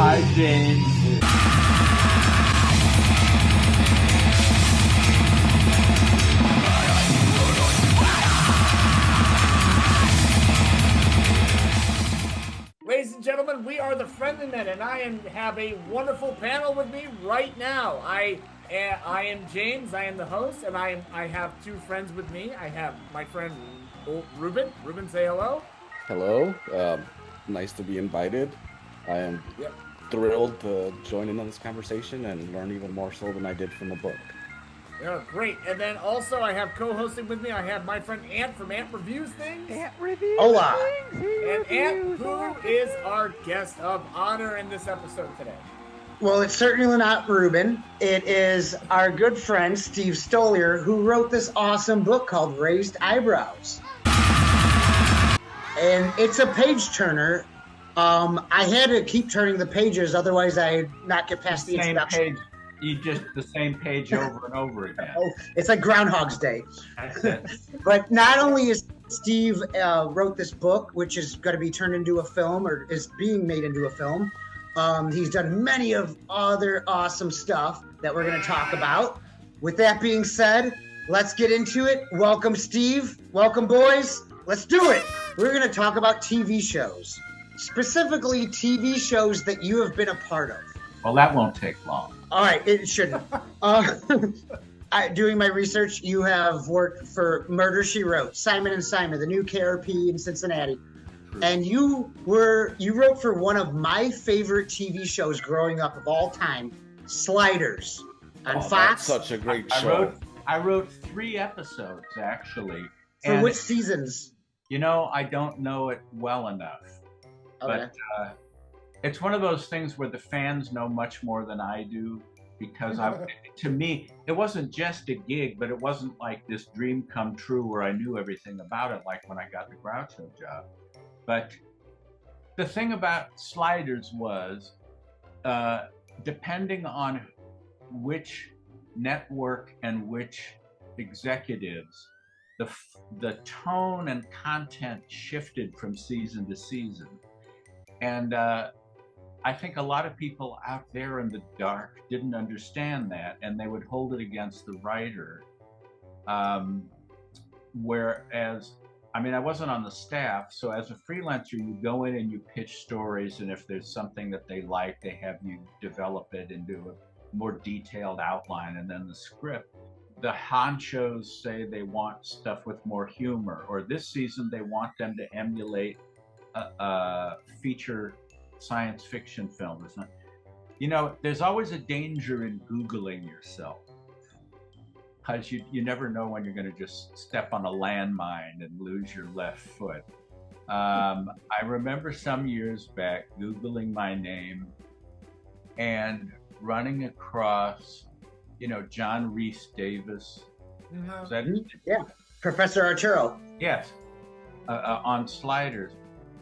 Hi, James. Ladies and gentlemen, we are the Friendly Men, and have a wonderful panel with me right now. I am James. I am the host, and I have two friends with me. I have my friend Ruben. Ruben, say hello. Hello. Nice to be invited. I am thrilled to join in on this conversation and learn even more so than I did from the book. Yeah, great. And then also I have co-hosting with me, I have my friend Ant from Ant Reviews Things. Ant Reviews Hola. Things. And Ant, who is our guest of honor in this episode today? Well, it's certainly not Ruben. It is our good friend Steve Stoliar, who wrote this awesome book called Raised Eyebrows. And it's a page turner. I had to keep turning the pages, otherwise I'd not get past the introduction. Page. You just the same page over and over again. Oh, it's like Groundhog's Day. But not only is Steve wrote this book, which is going to be turned into a film or is being made into a film. He's done many of other awesome stuff that we're going to talk about. With that being said, let's get into it. Welcome, Steve. Welcome, boys. Let's do it. We're going to talk about TV shows, specifically TV shows that you have been a part of. Well, that won't take long. All right, it shouldn't. Doing my research, you have worked for Murder, She Wrote, Simon & Simon, the new KRP in Cincinnati. And you wrote for one of my favorite TV shows growing up of all time, Sliders, on Fox. That's such a great show. I wrote 3 episodes, actually. For which seasons? You know, I don't know it well enough. Okay. But it's one of those things where the fans know much more than I do, because to me, it wasn't just a gig, but it wasn't like this dream come true where I knew everything about it, like when I got the Groucho job. But the thing about Sliders was, depending on which network and which executives, the tone and content shifted from season to season. And I think a lot of people out there in the dark didn't understand that, and they would hold it against the writer. Whereas, I mean, I wasn't on the staff, so as a freelancer, you go in and you pitch stories, and if there's something that they like, they have you develop it into a more detailed outline, and then the script. The honchos say they want stuff with more humor, or this season they want them to emulate a feature science fiction film or something. You know, there's always a danger in Googling yourself, because you never know when you're going to just step on a landmine and lose your left foot. I remember some years back Googling my name and running across, you know, John Rhys Davis. Is that yeah, Professor Arturo. Yes, on Sliders.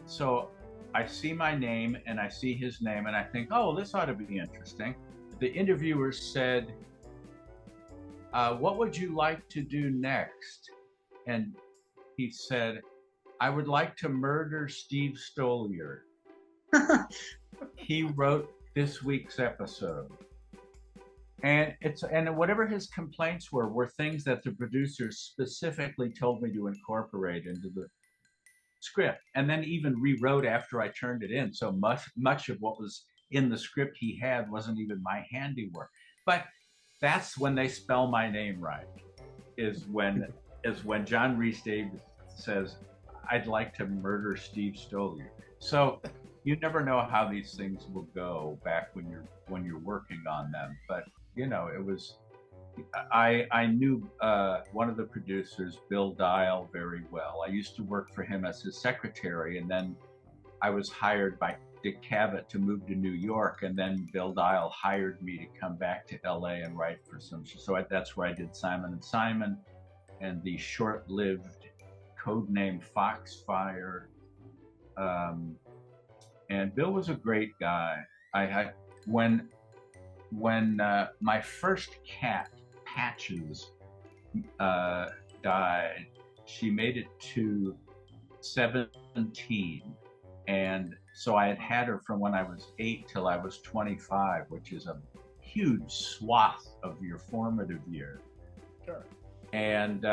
So I see my name and I see his name and I think, oh, this ought to be interesting. The interviewer said, what would you like to do next? And he said, I would like to murder Steve Stoliar. He wrote this week's episode. And whatever his complaints were things that the producers specifically told me to incorporate into the script, and then even rewrote after I turned it in. So much of what was in the script he had wasn't even my handiwork. But that's when they spell my name right, is when John Rhys Davis says, I'd like to murder Steve Stoliar. So you never know how these things will go back when you're working on them. But you know, it was, I knew one of the producers, Bill Dial, very well. I used to work for him as his secretary, and then I was hired by Dick Cavett to move to New York, and then Bill Dial hired me to come back to LA and write for some. So that's where I did Simon & Simon and the short-lived codename Foxfire. And Bill was a great guy. When my first cat, Patches, died, she made it to 17, And so I had had her from when I was 8 till I was 25, which is a huge swath of your formative year. Sure. And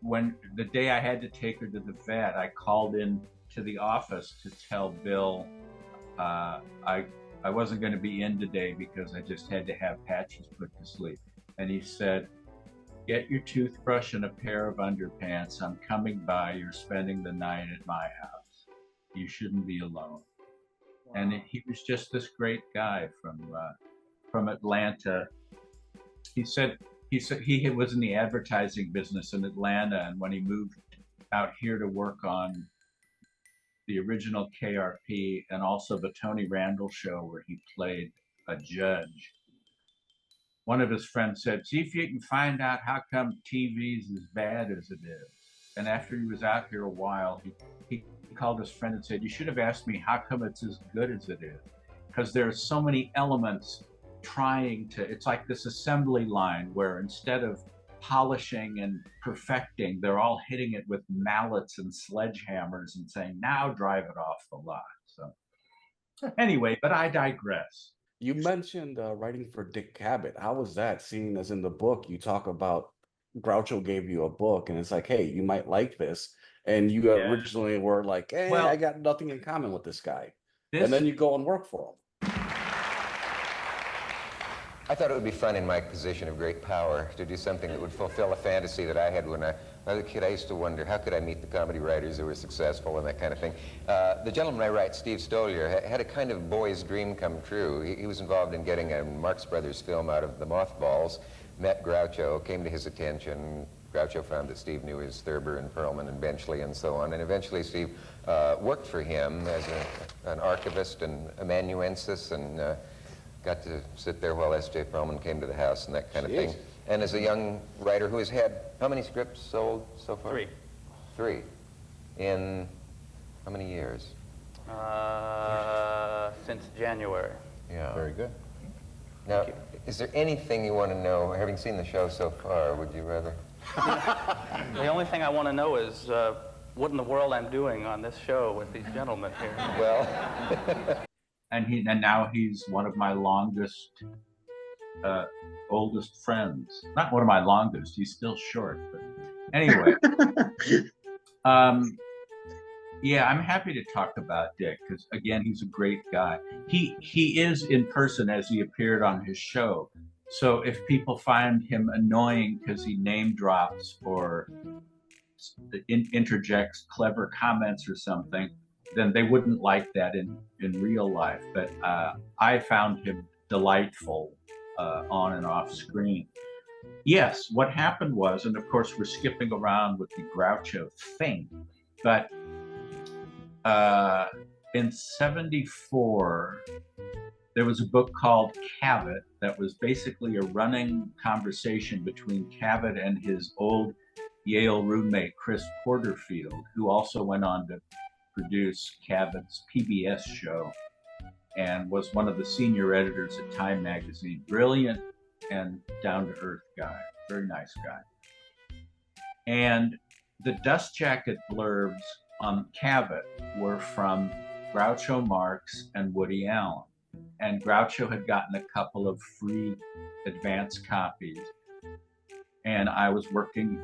when the day I had to take her to the vet, I called in to the office to tell Bill I wasn't going to be in today because I just had to have Patches put to sleep. And he said, "Get your toothbrush and a pair of underpants. I'm coming by. You're spending the night at my house. You shouldn't be alone." Wow. And he was just this great guy from Atlanta. He said he was in the advertising business in Atlanta, and when he moved out here to work on the original KRP and also the Tony Randall show where he played a judge, one of his friends said, "See if you can find out how come TV's as bad as it is." And after he was out here a while, he called his friend and said, "You should have asked me how come it's as good as it is." Because there are so many elements trying to, it's like this assembly line where instead of polishing and perfecting, they're all hitting it with mallets and sledgehammers and saying, "Now drive it off the lot." So anyway, but I digress. You mentioned writing for Dick Cavett. How was that, seeing as in the book you talk about Groucho gave you a book and it's like, hey, you might like this. And you originally were like, hey, well, I got nothing in common with this guy. And then you go and work for him. I thought it would be fun in my position of great power to do something that would fulfill a fantasy that I had when I was a kid. I used to wonder, how could I meet the comedy writers who were successful and that kind of thing. The gentleman I write, Steve Stoliar, had a kind of boy's dream come true. He was involved in getting a Marx Brothers film out of the mothballs, met Groucho, came to his attention. Groucho found that Steve knew his Thurber and Perlman and Benchley and so on, and eventually Steve worked for him as an archivist and amanuensis, and got to sit there while S.J. Perlman came to the house and that kind of thing. And as a young writer who has had, how many scripts sold so far? 3. 3. In how many years? Since January. Yeah. Very good. Now, is there anything you want to know, having seen the show so far, would you rather? The only thing I want to know is what in the world I'm doing on this show with these gentlemen here. Well... And now he's one of my longest, oldest friends. Not one of my longest, he's still short, but anyway. Yeah, I'm happy to talk about Dick, because again, he's a great guy. He is in person as he appeared on his show. So if people find him annoying because he name drops or interjects clever comments or something, then they wouldn't like that in real life. But I found him delightful on and off screen. Yes, what happened was, and of course we're skipping around with the Groucho thing, but in '74, there was a book called Cavett that was basically a running conversation between Cavett and his old Yale roommate, Chris Porterfield, who also went on to produce Cavett's PBS show and was one of the senior editors at Time magazine. Brilliant and down-to-earth guy, very nice guy. And the dust jacket blurbs on Cavett were from Groucho Marx and Woody Allen. And Groucho had gotten a couple of free advance copies. And I was working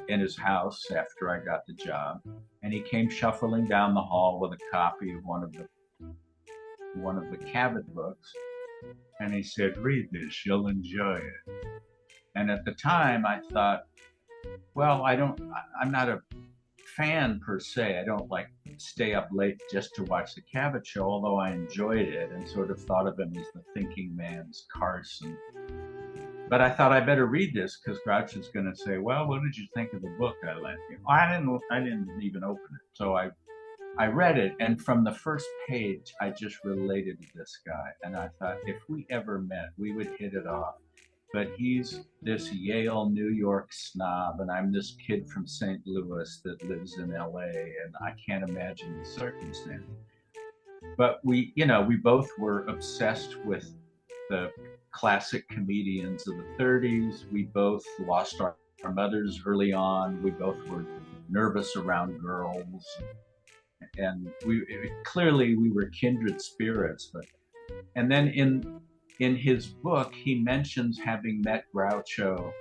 in his house after I got the job, and he came shuffling down the hall with a copy of one of the Cavett books, and he said, "Read this, you'll enjoy it." And at the time I thought, well, I'm not a fan per se. I don't like stay up late just to watch the Cavett show, although I enjoyed it and sort of thought of him as the thinking man's Carson. But I thought I better read this because Groucho's going to say, "Well, what did you think of the book I lent you?" I didn't even open it. So I read it, and from the first page, I just related to this guy. And I thought, if we ever met, we would hit it off. But he's this Yale, New York snob, and I'm this kid from St. Louis that lives in LA, and I can't imagine the circumstances. But we both were obsessed with the classic comedians of the 30s. We both lost our mothers early on. We both were nervous around girls. and clearly we were kindred spirits. But and then in his book, he mentions having met Groucho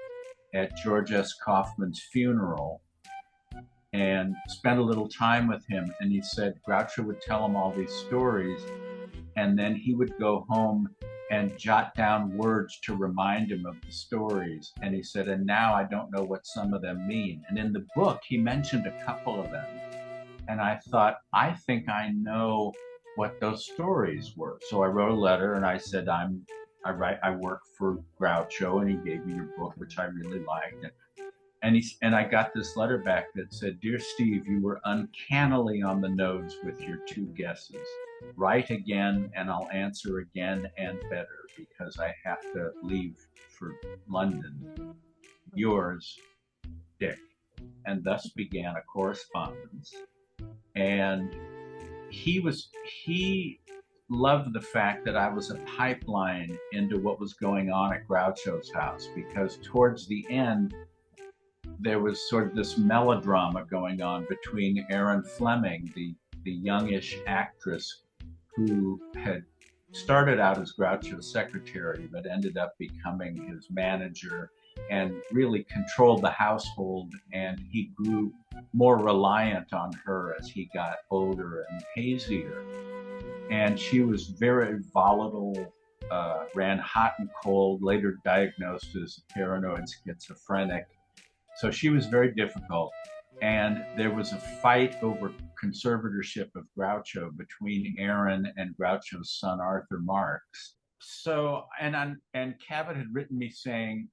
at George S. Kaufman's funeral and spent a little time with him. And he said Groucho would tell him all these stories, and then he would go home and jot down words to remind him of the stories. And he said, and now I don't know what some of them mean. And in the book, he mentioned a couple of them. And I thought, I think I know what those stories were. So I wrote a letter and I said, I work for Groucho, and he gave me your book, which I really liked. And I got this letter back that said, Dear Steve, you were uncannily on the nose with your two guesses. Write again and I'll answer again and better, because I have to leave for London. Yours, Dick. And thus began a correspondence. And he loved the fact that I was a pipeline into what was going on at Groucho's house, because towards the end, there was sort of this melodrama going on between Erin Fleming, the youngish actress who had started out as Groucho's secretary, but ended up becoming his manager and really controlled the household. And he grew more reliant on her as he got older and hazier. And she was very volatile, ran hot and cold, later diagnosed as paranoid schizophrenic. So she was very difficult. And there was a fight over conservatorship of Groucho between Erin and Groucho's son, Arthur Marx. So, and Cavett had written me saying,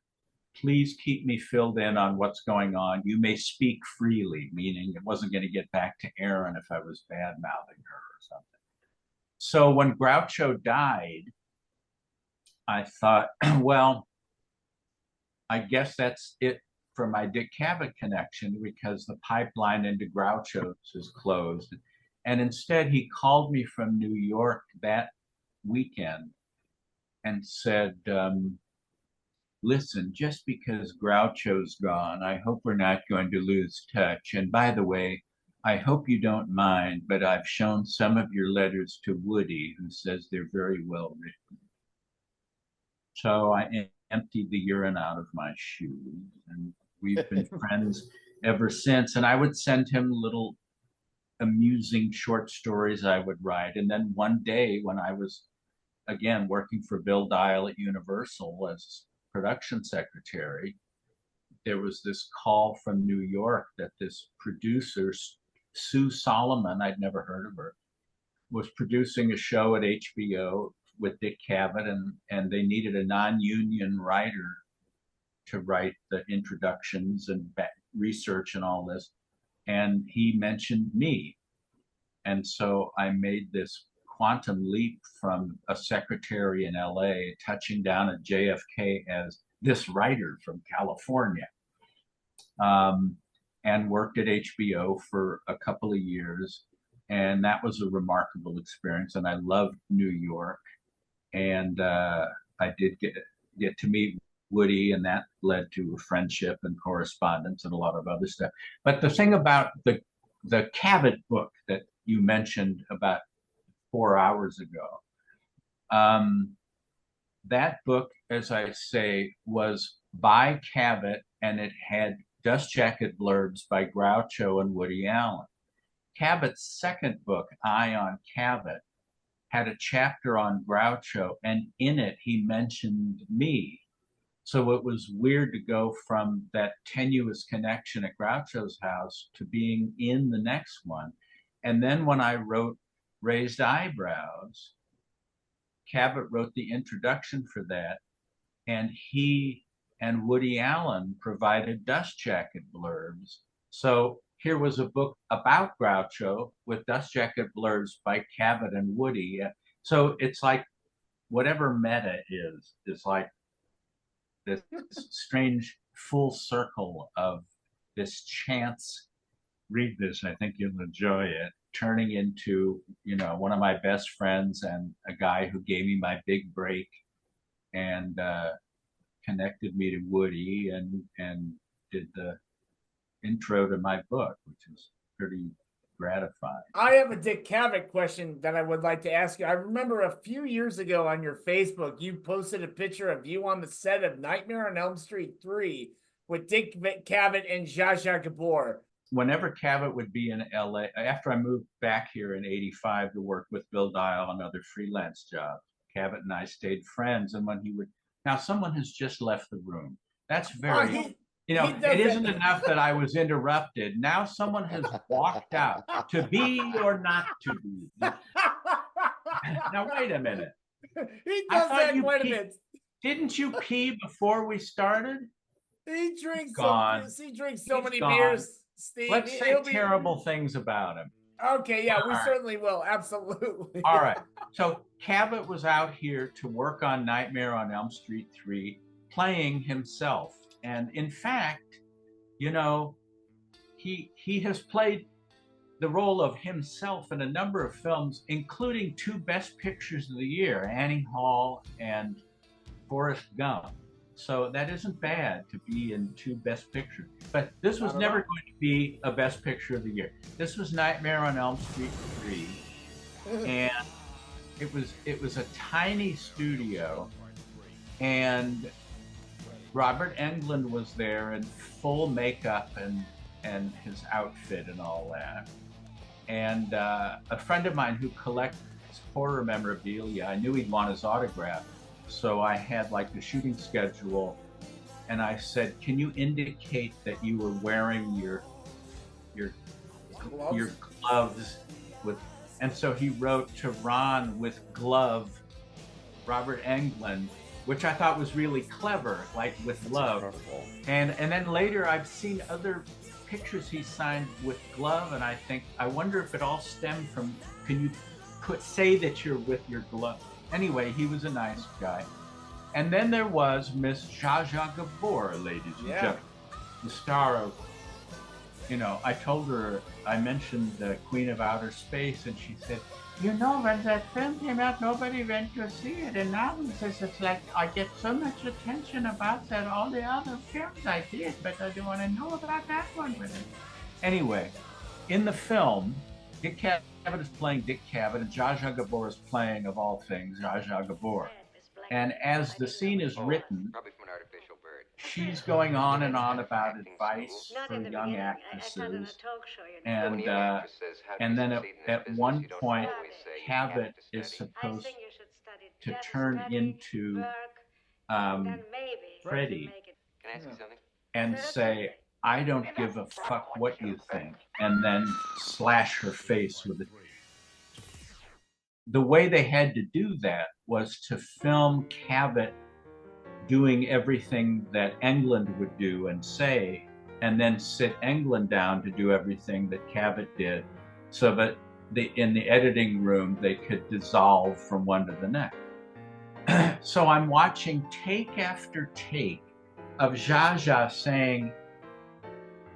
please keep me filled in on what's going on. You may speak freely, meaning it wasn't going to get back to Erin if I was bad-mouthing her or something. So when Groucho died, I thought, well, I guess that's it for my Dick Cavett connection, because the pipeline into Groucho's is closed. And instead, he called me from New York that weekend and said, listen, just because Groucho's gone, I hope we're not going to lose touch. And by the way, I hope you don't mind, but I've shown some of your letters to Woody, who says they're very well written. So I emptied the urine out of my shoes, and we've been friends ever since. And I would send him little amusing short stories I would write. And then one day when I was, again, working for Bill Dial at Universal as production secretary, there was this call from New York that this producer, Sue Solomon, I'd never heard of her, was producing a show at HBO with Dick Cavett, and they needed a non-union writer to write the introductions and research and all this. And he mentioned me. And so I made this quantum leap from a secretary in LA, touching down at JFK as this writer from California, and worked at HBO for a couple of years. And that was a remarkable experience. And I loved New York. And I did get to meet Woody, and that led to a friendship and correspondence and a lot of other stuff. But the thing about the Cavett book that you mentioned about 4 hours ago, that book, as I say, was by Cavett, and it had dust jacket blurbs by Groucho and Woody Allen. Cavett's second book, Eye on Cavett, had a chapter on Groucho, and in it he mentioned me. So it was weird to go from that tenuous connection at Groucho's house to being in the next one. And then when I wrote Raised Eyebrows, Cavett wrote the introduction for that, and he and Woody Allen provided dust jacket blurbs. So here was a book about Groucho with dust jacket blurbs by Cavett and Woody. So it's like whatever meta is like this strange full circle of this chance. Read this, I think you'll enjoy it. Turning into, one of my best friends and a guy who gave me my big break and connected me to Woody and did the intro to my book, which is pretty gratified. I have a Dick Cavett question that I would like to ask you. I remember a few years ago on your Facebook, you posted a picture of you on the set of Nightmare on Elm Street 3 with Dick Cavett and Zsa Zsa Gabor. Whenever Cavett would be in LA, after I moved back here in '85 to work with Bill Dial on other freelance jobs, Cavett and I stayed friends. And when he would, now someone has just left the room. That's very, it isn't enough that I was interrupted. Now someone has walked out, to be or not to be. Now, wait a minute. He does that quite a bit. Didn't you pee before we started? He drinks so many gone. Beers, Steve. Let's say terrible things about him. Okay, yeah, we certainly will. Absolutely. All right. So Cavett was out here to work on Nightmare on Elm Street 3, playing himself. And in fact, you know, he has played the role of himself in a number of films, including 2 Best Pictures of the Year, Annie Hall and Forrest Gump. So that isn't bad to be in 2 Best Pictures. But this was never going to be a Best Picture of the Year. This was Nightmare on Elm Street 3. And it was a tiny studio. And Robert Englund was there in full makeup and his outfit and all that. And a friend of mine who collects horror memorabilia, I knew he'd want his autograph. So I had like the shooting schedule, and I said, "Can you indicate that you were wearing your gloves with?" And so he wrote to Ron with glove, Robert Englund, which I thought was really clever, like with love. And then later I've seen other pictures he signed with glove, and I wonder if it all stemmed from, can you say that you're with your glove? Anyway, he was a nice guy. And then there was Miss Zsa Zsa Gabor, ladies and gentlemen, the star of, I told her, I mentioned the Queen of Outer Space, and she said, when that film came out, nobody went to see it. And now he says, it's like, I get so much attention about that, all the other films I did, but I don't want to know about that one with it. Anyway, in the film, Dick Cavett is playing Dick Cavett, and Zsa Zsa Gabor is playing, of all things, Zsa Zsa Gabor. And as the scene is written, she's going on and on about advice for young actresses. And then at one point, Cavett is supposed to turn into Freddie and say, "I don't give a fuck what you think," and then slash her face with it. The way they had to do that was to film Cavett doing everything that Englund would do and say, and then sit Englund down to do everything that Cavett did, so that in the editing room they could dissolve from one to the next. So I'm watching take after take of Zsa Zsa saying,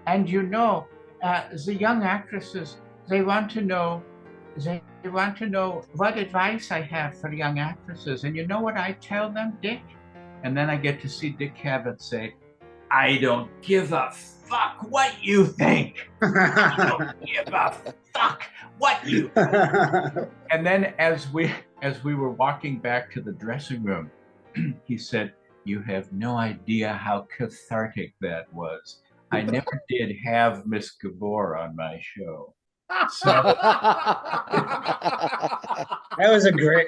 "And the young actresses, they want to know what advice I have for young actresses. And you know what I tell them, Dick?" And then I get to see Dick Cavett say, "I don't give a fuck what you think. I don't give a fuck what you think." And then as we were walking back to the dressing room, he said, "You have no idea how cathartic that was. I never did have Miss Gabor on my show." So, that was great.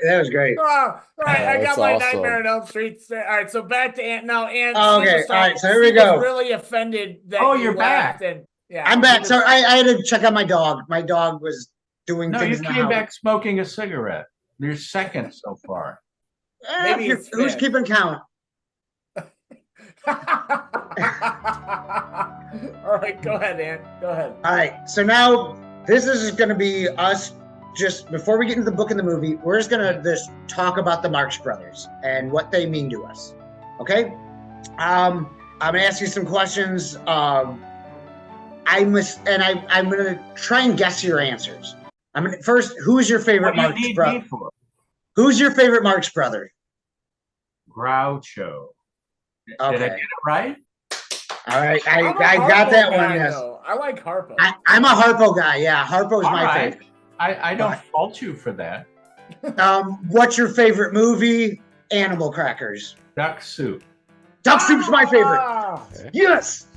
Oh, right, I got my awesome. Nightmare on Elm Street. All right, so back to Ant now. Ant, okay, all right, so here we go. Really offended that you're back. And, yeah, I'm back. So I had to check out my dog. My dog was doing no, things. You came back smoking a cigarette. You're second so far. Maybe who's keeping count? All right, go ahead, Ant. Go ahead. All right, so now this is going to be us. Just before we get into the book and the movie, we're just going to just talk about the Marx Brothers and what they mean to us. Okay? I'm going to ask you some questions. I'm going to try and guess your answers. First, who is your favorite Marx brother? Who's your favorite Marx brother? Groucho. Okay. Did I get it right? All right, I'm a I got Harpo that guy, one. Yes, though. I like Harpo. I'm a Harpo guy. Yeah, Harpo's All my right. favorite. I don't fault you for that. What's your favorite movie? Animal Crackers. Duck soup. Duck Soup's my favorite. Ah! Yes.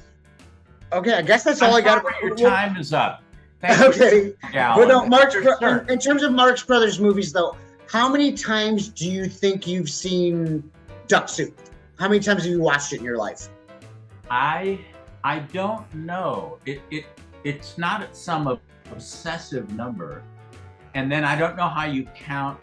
Okay, I guess that's all I got. Your time is up. Thank Okay. you, Gal. But no, Marx. Sure. In terms of Marx Brothers movies, though, how many times do you think you've seen Duck Soup? How many times have you watched it in your life? I don't know. It's not some obsessive number. And then I don't know how you count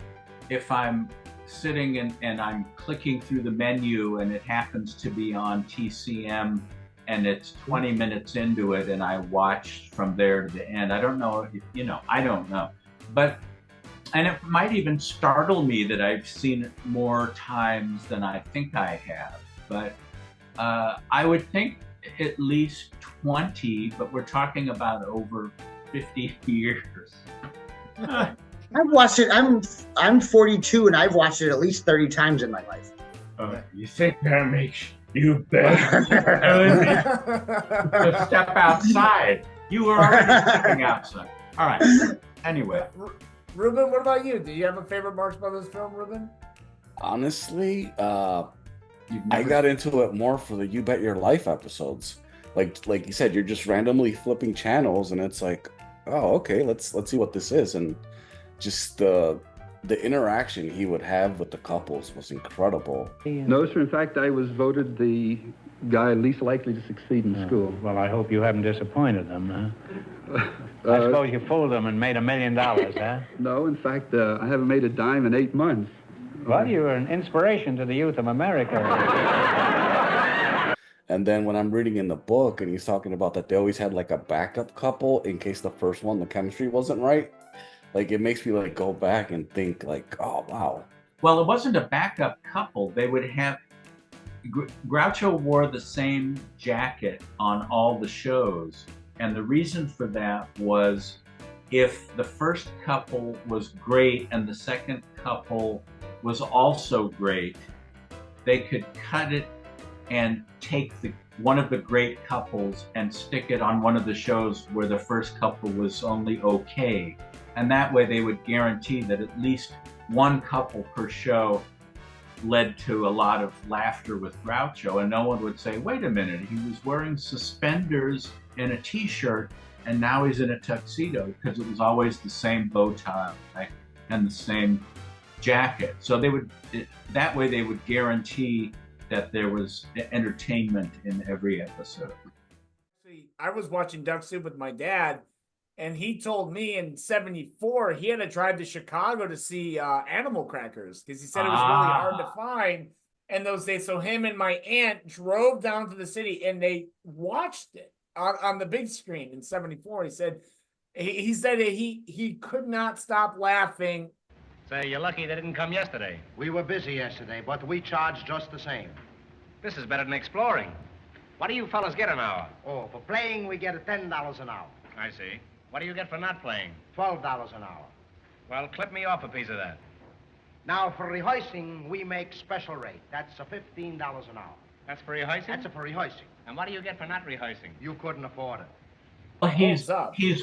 if I'm sitting and I'm clicking through the menu and it happens to be on TCM and it's 20 minutes into it and I watched from there to the end. I don't know, I don't know. And it might even startle me that I've seen it more times than I think I have. But I would think at least 20, but we're talking about over 50 years. I've watched it. I'm 42 and I've watched it at least 30 times in my life. You think that makes you better? So step outside. You were already stepping outside. All right. Anyway. Ruben, what about you? Do you have a favorite Marx Brothers film, Ruben? Honestly, I got into it more for the You Bet Your Life episodes. Like you said, you're just randomly flipping channels and it's like, oh, okay, let's see what this is. And just the interaction he would have with the couples was incredible. No, sir. In fact, I was voted the guy least likely to succeed in school. Well, I hope you haven't disappointed them, huh? I suppose you fooled them and made $1 million, huh? No, in fact, I haven't made a dime in 8 months. Well, you're an inspiration to the youth of America. And then when I'm reading in the book and he's talking about that they always had like a backup couple in case the first one, the chemistry wasn't right. Like it makes me like go back and think like, oh, wow. Well, it wasn't a backup couple. They would have, Groucho wore the same jacket on all the shows. And the reason for that was if the first couple was great and the second couple was also great, they could cut it and take one of the great couples and stick it on one of the shows where the first couple was only okay. And that way they would guarantee that at least one couple per show led to a lot of laughter with Groucho. And no one would say, wait a minute, he was wearing suspenders and a t-shirt and now he's in a tuxedo, because it was always the same bow tie, right? And the same jacket. So that way they would guarantee that there was entertainment in every episode. I was watching Duck Soup with my dad, and he told me in '74 he had to drive to Chicago to see Animal Crackers because he said it was really hard to find in those days. So him and my aunt drove down to the city and they watched it on the big screen in '74. He said he could not stop laughing. Say, you're lucky they didn't come yesterday. We were busy yesterday, but we charge just the same. This is better than exploring. What do you fellas get an hour? Oh, for playing, we get $10 an hour. I see. What do you get for not playing? $12 an hour. Well, clip me off a piece of that. Now, for rehearsing, we make special rate. That's $15 an hour. That's for rehearsing? That's for rehearsing. And what do you get for not rehearsing? You couldn't afford it. Well, he's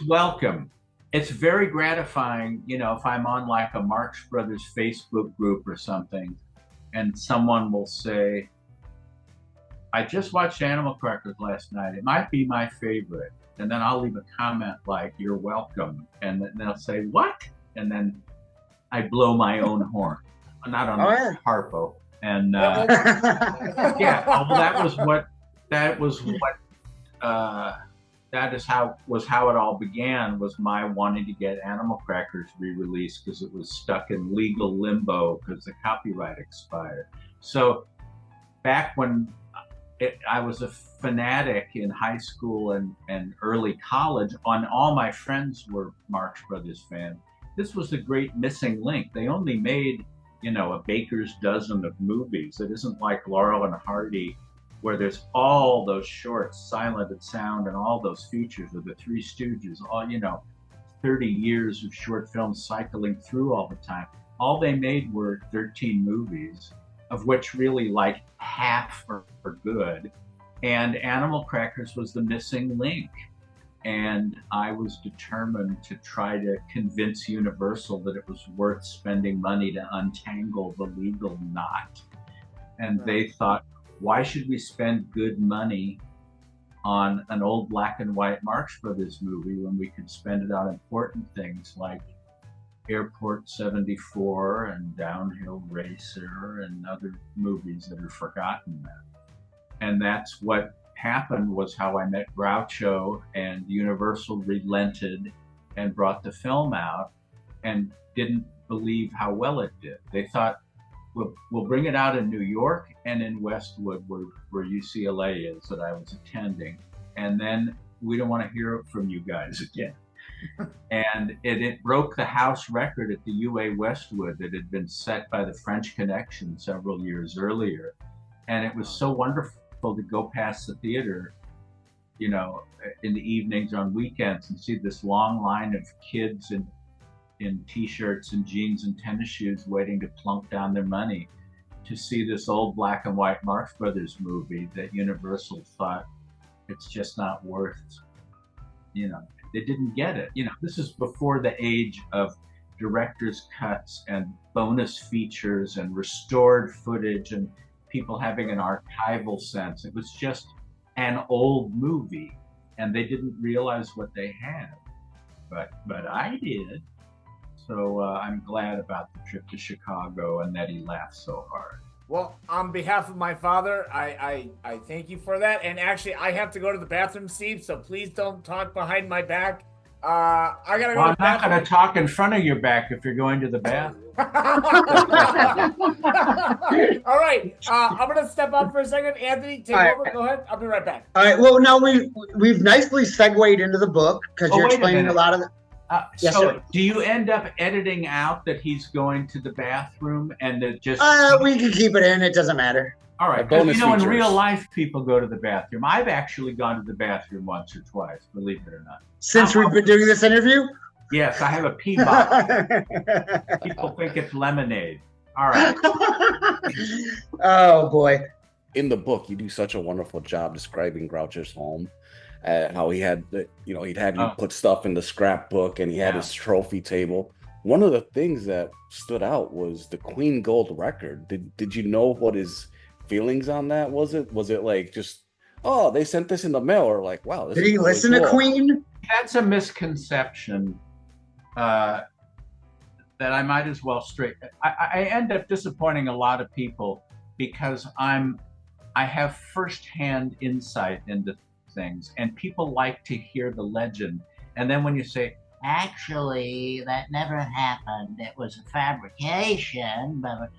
welcome. It's very gratifying, if I'm on like a Marx Brothers Facebook group or something, and someone will say, I just watched Animal Crackers last night. It might be my favorite. And then I'll leave a comment like, you're welcome. And then they'll say, what? And then I blow my own horn. Not on Harpo. And that was how it all began, was my wanting to get Animal Crackers re-released because it was stuck in legal limbo because the copyright expired. So back when I was a fanatic in high school and early college, all my friends were Marx Brothers fans. This was the great missing link. They only made, a baker's dozen of movies. It isn't like Laurel and Hardy, where there's all those shorts, Silent and Sound, and all those features of the Three Stooges, all, 30 years of short films cycling through all the time. All they made were 13 movies, of which really like half are good. And Animal Crackers was the missing link. And I was determined to try to convince Universal that it was worth spending money to untangle the legal knot. And they thought, why should we spend good money on an old black and white Marx Brothers movie when we could spend it on important things like Airport 74 and Downhill Racer and other movies that are forgotten now. And that's what happened, was how I met Groucho, and Universal relented and brought the film out and didn't believe how well it did. They thought, we'll bring it out in New York and in Westwood, where UCLA is, that I was attending, and then we don't want to hear from you guys again. And it broke the house record at the UA Westwood that had been set by the French Connection several years earlier. And it was so wonderful to go past the theater, you know, in the evenings on weekends and see this long line of kids in t-shirts and jeans and tennis shoes waiting to plunk down their money to see this old black and white Marx Brothers movie that Universal thought it's just not worth, you know, they didn't get it. You know, this is before the age of director's cuts and bonus features and restored footage and people having an archival sense. It was just an old movie, and they didn't realize what they had, but I did. So I'm glad about the trip to Chicago and that he laughed so hard. Well, on behalf of my father, I thank you for that. And actually, I have to go to the bathroom, Steve, so please don't talk behind my back. I gotta go. Well, I'm not going to talk in front of your back if you're going to the bathroom. All right, I'm going to step out for a second. Anthony, take over. Go ahead. I'll be right back. All right. Well, now we've nicely segued into the book because you're explaining a lot of the. Yes, so sir. do you end up editing out that he's going to the bathroom and that just we can keep it in, it doesn't matter. all right, because you know in real life people go to the bathroom. I've actually gone to the bathroom once or twice, believe it or not, since we've been doing this interview. Yes, I have a pee bottle. People think it's lemonade. All right. Oh boy. In the book, you do such a wonderful job describing Groucho's home. How he had, he'd have you put stuff in the scrapbook, and he had his trophy table. One of the things that stood out was the Queen Gold record. Did you know what his feelings on that was? It like just, oh, they sent this in the mail, or like, wow, this did he really listen cool. to Queen? That's a misconception that I might as well straighten. I end up disappointing a lot of people because I have firsthand insight into things, and people like to hear the legend. And then when you say, actually, that never happened, it was a fabrication, but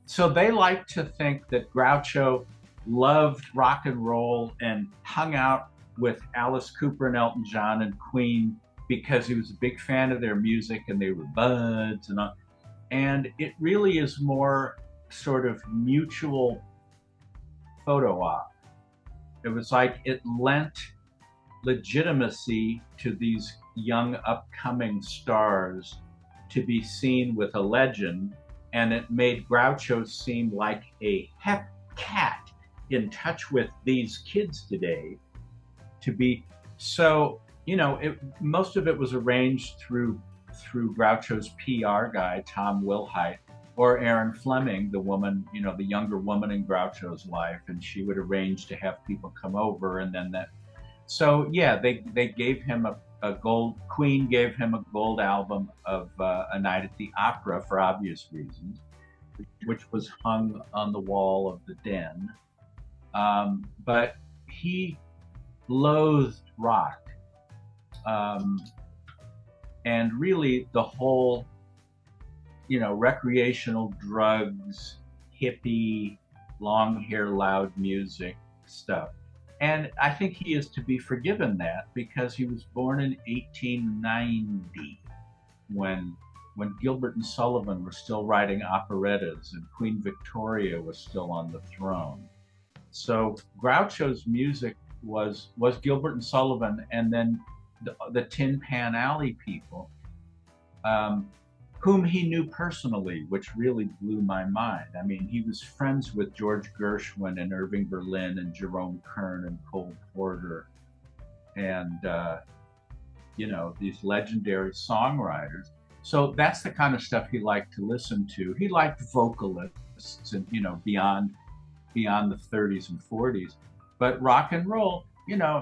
so they like to think that Groucho loved rock and roll and hung out with Alice Cooper and Elton John and Queen because he was a big fan of their music and they were buds and all. And it really is more sort of mutual photo op. It was like it lent legitimacy to these young upcoming stars to be seen with a legend, and it made Groucho seem like a hep cat in touch with these kids today. To be so, most of it was arranged through Groucho's PR guy, Tom Wilhite, or Erin Fleming, the woman, the younger woman in Groucho's life, and she would arrange to have people come over, and then that. So yeah, they gave him a gold. Queen gave him a gold album of A Night at the Opera for obvious reasons, which was hung on the wall of the den. But he loathed rock, and really the whole, recreational drugs, hippie, long hair, loud music stuff. And I think he is to be forgiven that because he was born in 1890 when Gilbert and Sullivan were still writing operettas and Queen Victoria was still on the throne. So Groucho's music was Gilbert and Sullivan, and then the Tin Pan Alley people. whom he knew personally, which really blew my mind. I mean, he was friends with George Gershwin and Irving Berlin and Jerome Kern and Cole Porter and, these legendary songwriters. So that's the kind of stuff he liked to listen to. He liked vocalists and, beyond the 30s and 40s. But rock and roll,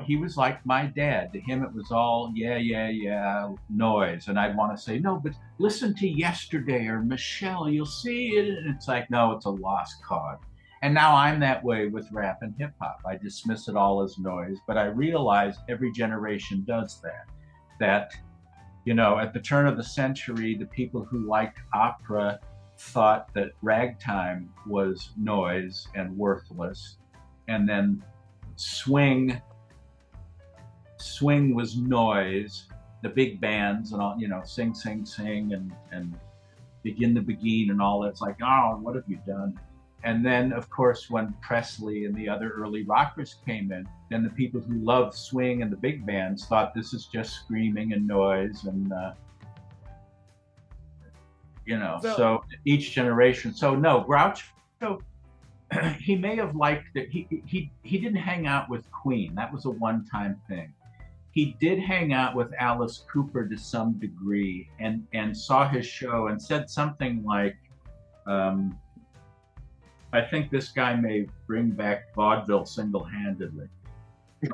he was like my dad. To him, it was all, yeah, noise. And I'd want to say, no, but listen to Yesterday or Michelle, you'll see it. And it's like, no, it's a lost cause. And now I'm that way with rap and hip hop. I dismiss it all as noise, but I realize every generation does that. That, at the turn of the century, the people who liked opera thought that ragtime was noise and worthless. And then swing was noise, the big bands and all, sing, sing, sing, and begin the begin and all. It's like, oh, what have you done? And then, of course, when Presley and the other early rockers came in, then the people who loved swing and the big bands thought this is just screaming and noise and, so each generation. So no, Groucho, he may have liked that. He didn't hang out with Queen. That was a one-time thing. He did hang out with Alice Cooper to some degree and saw his show and said something like, I think this guy may bring back vaudeville single-handedly.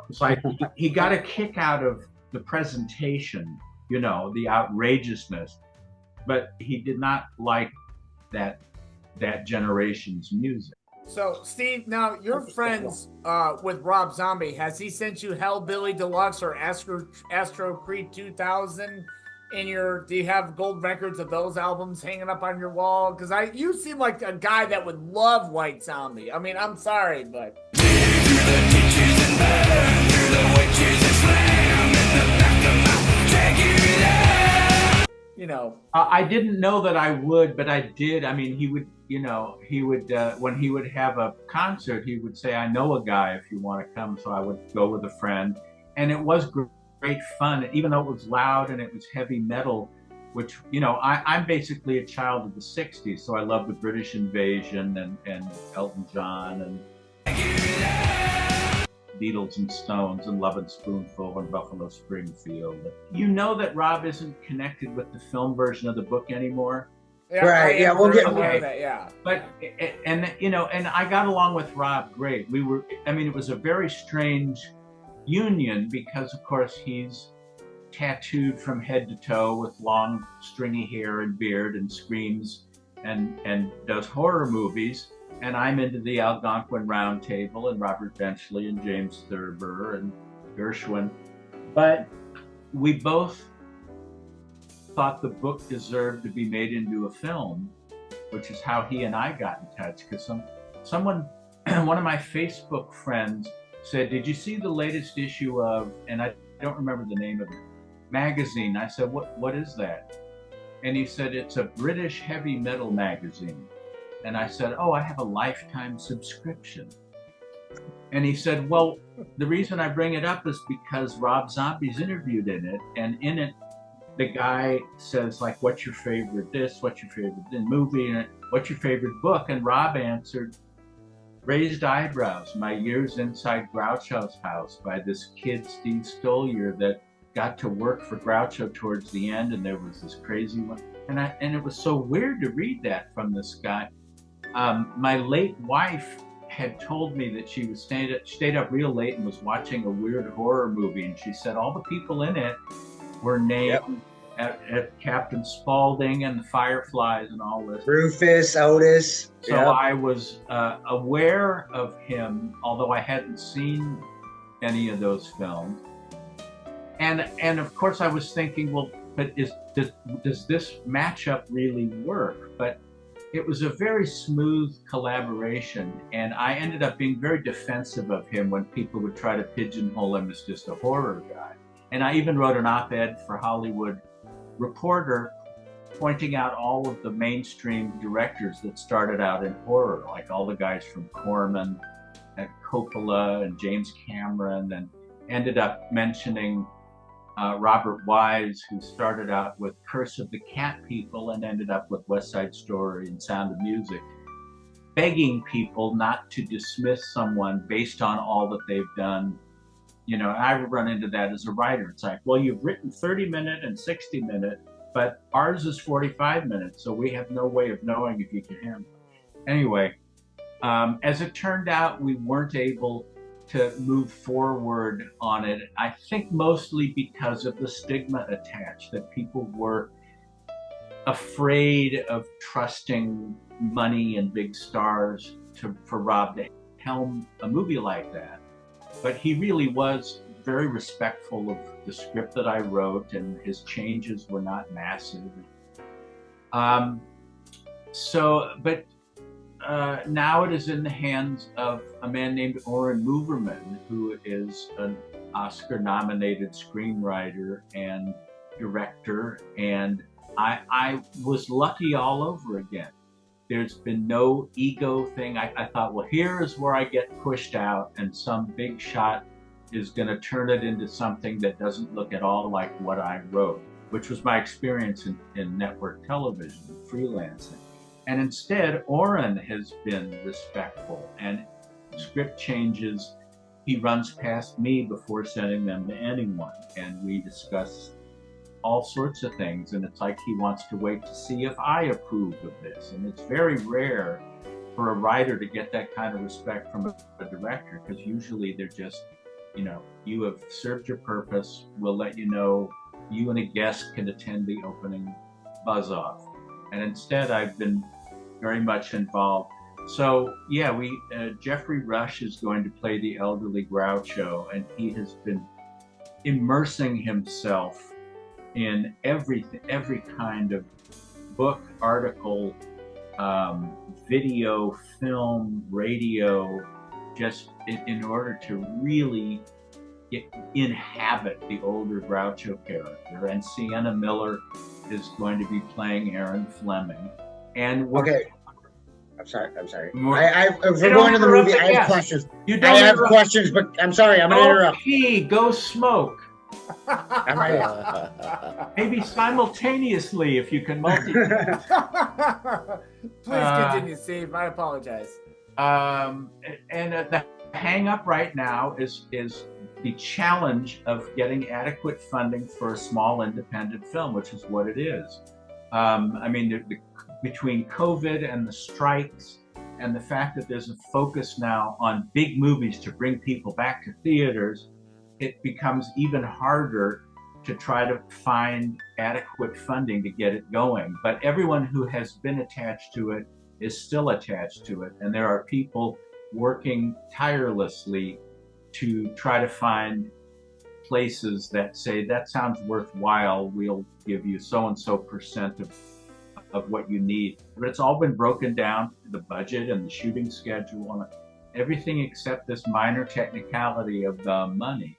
It's like he got a kick out of the presentation, the outrageousness, but he did not like that generation's music. So, Steve, now you're friends with Rob Zombie. Has he sent you Hellbilly Deluxe or Astro Creed 2000 do you have gold records of those albums hanging up on your wall? Because you seem like a guy that would love White Zombie. I mean, I'm sorry, but. I didn't know that I would, but I did. I mean, he would when he would have a concert, he would say, I know a guy if you want to come. So I would go with a friend. And it was great fun, even though it was loud and it was heavy metal, which, I'm basically a child of the 60s. So I love the British Invasion and Elton John and Beatles and Stones and Love and Spoonful and Buffalo Springfield. You know that Rob isn't connected with the film version of the book anymore. Yeah, right. Yeah, we'll get more of that. Yeah. But and I got along with Rob great. It was a very strange union because, of course, he's tattooed from head to toe with long stringy hair and beard and screams and does horror movies. And I'm into the Algonquin Round Table and Robert Benchley and James Thurber and Gershwin. But we both thought the book deserved to be made into a film, which is how he and I got in touch. Because someone, one of my Facebook friends said, did you see the latest issue of, and I don't remember the name of it, magazine? I said, what is that? And he said, it's a British heavy metal magazine. And I said, oh, I have a lifetime subscription. And he said, well, the reason I bring it up is because Rob Zombie's interviewed in it. And in it, the guy says, like, what's your favorite this? What's your favorite movie? And what's your favorite book? And Rob answered, Raised Eyebrows, My Years Inside Groucho's House by this kid, Steve Stoliar, that got to work for Groucho towards the end. And there was this crazy one. And it was so weird to read that from this guy. My late wife had told me that she was stayed up real late and was watching a weird horror movie, and she said all the people in it were named at Captain Spaulding and the Fireflies and all this. Rufus, Otis. So I was aware of him, although I hadn't seen any of those films. And of course I was thinking, well, but does this matchup really work? But it was a very smooth collaboration, and I ended up being very defensive of him when people would try to pigeonhole him as just a horror guy. And I even wrote an op-ed for Hollywood Reporter pointing out all of the mainstream directors that started out in horror, like all the guys from Corman and Coppola and James Cameron, and ended up mentioning Robert Wise, who started out with Curse of the Cat People and ended up with West Side Story and Sound of Music, begging people not to dismiss someone based on all that they've done. You know, I run into that as a writer. It's like, well, you've written 30-minute and 60-minute, but ours is 45 minutes, so we have no way of knowing if you can handle it. Anyway, as it turned out, we weren't able to move forward on it. I think mostly because of the stigma attached, that people were afraid of trusting money and big stars for Rob to helm a movie like that. But he really was very respectful of the script that I wrote, and his changes were not massive. Now it is in the hands of a man named Oren Moverman, who is an Oscar-nominated screenwriter and director, and I was lucky all over again. There's been no ego thing. I thought, well, here is where I get pushed out, and some big shot is going to turn it into something that doesn't look at all like what I wrote, which was my experience in network television, freelancing. And instead, Oren has been respectful, and script changes, he runs past me before sending them to anyone, and we discuss all sorts of things, and it's like he wants to wait to see if I approve of this. And it's very rare for a writer to get that kind of respect from a director, because usually they're just, you know, you have served your purpose, we'll let you know, you and a guest can attend the opening buzz-off. And instead, I've been very much involved. So yeah, Jeffrey Rush is going to play the elderly Groucho, and he has been immersing himself in every kind of book, article, video, film, radio, just in order to really inhabit the older Groucho character. And Sienna Miller is going to be playing Aaron Fleming. And okay, I'm sorry. If we're going to the movie, I have questions. I have questions, but I'm sorry, I'm going to interrupt. Go smoke. I'm right. Maybe simultaneously if you can multitask. Please continue, Steve. I apologize. And the hang up right now is the challenge of getting adequate funding for a small independent film, which is what it is. I mean, between COVID and the strikes and the fact that there's a focus now on big movies to bring people back to theaters, it becomes even harder to try to find adequate funding to get it going. But everyone who has been attached to it is still attached to it. And there are people working tirelessly to try to find places that say, that sounds worthwhile, we'll give you so-and-so percent of what you need. But it's all been broken down, the budget and the shooting schedule, and everything except this minor technicality of the money.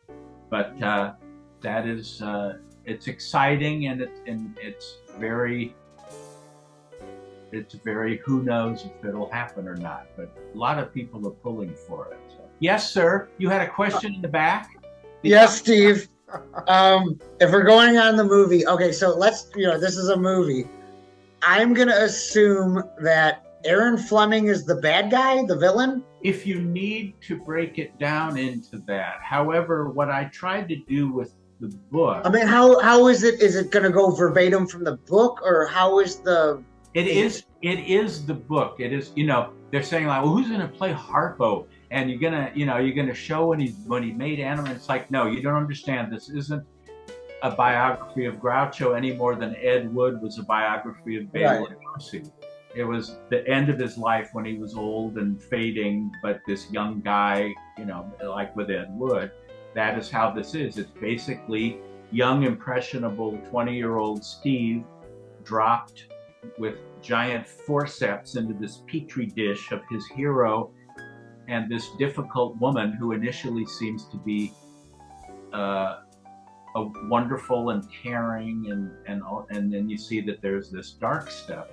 But that is, it's exciting, and it's very who knows if it'll happen or not. But a lot of people are pulling for it. So. Yes, sir. You had a question in the back? Yes, Steve. If we're going on the movie, okay, so let's, this is a movie. I'm going to assume that Aaron Fleming is the bad guy, the villain? If you need to break it down into that. However, what I tried to do with the book... I mean, how is it? Is it going to go verbatim from the book, or how is the... It is the book. It is, they're saying like, well, who's going to play Harpo? And you're gonna show when he made Animal. It's like, no, you don't understand. This isn't a biography of Groucho any more than Ed Wood was a biography of Bela Lugosi. It was the end of his life when he was old and fading, but this young guy, like with Ed Wood, that is how this is. It's basically young, impressionable 20-year-old Steve dropped with giant forceps into this petri dish of his hero and this difficult woman who initially seems to be a wonderful and caring, and then you see that there's this dark stuff.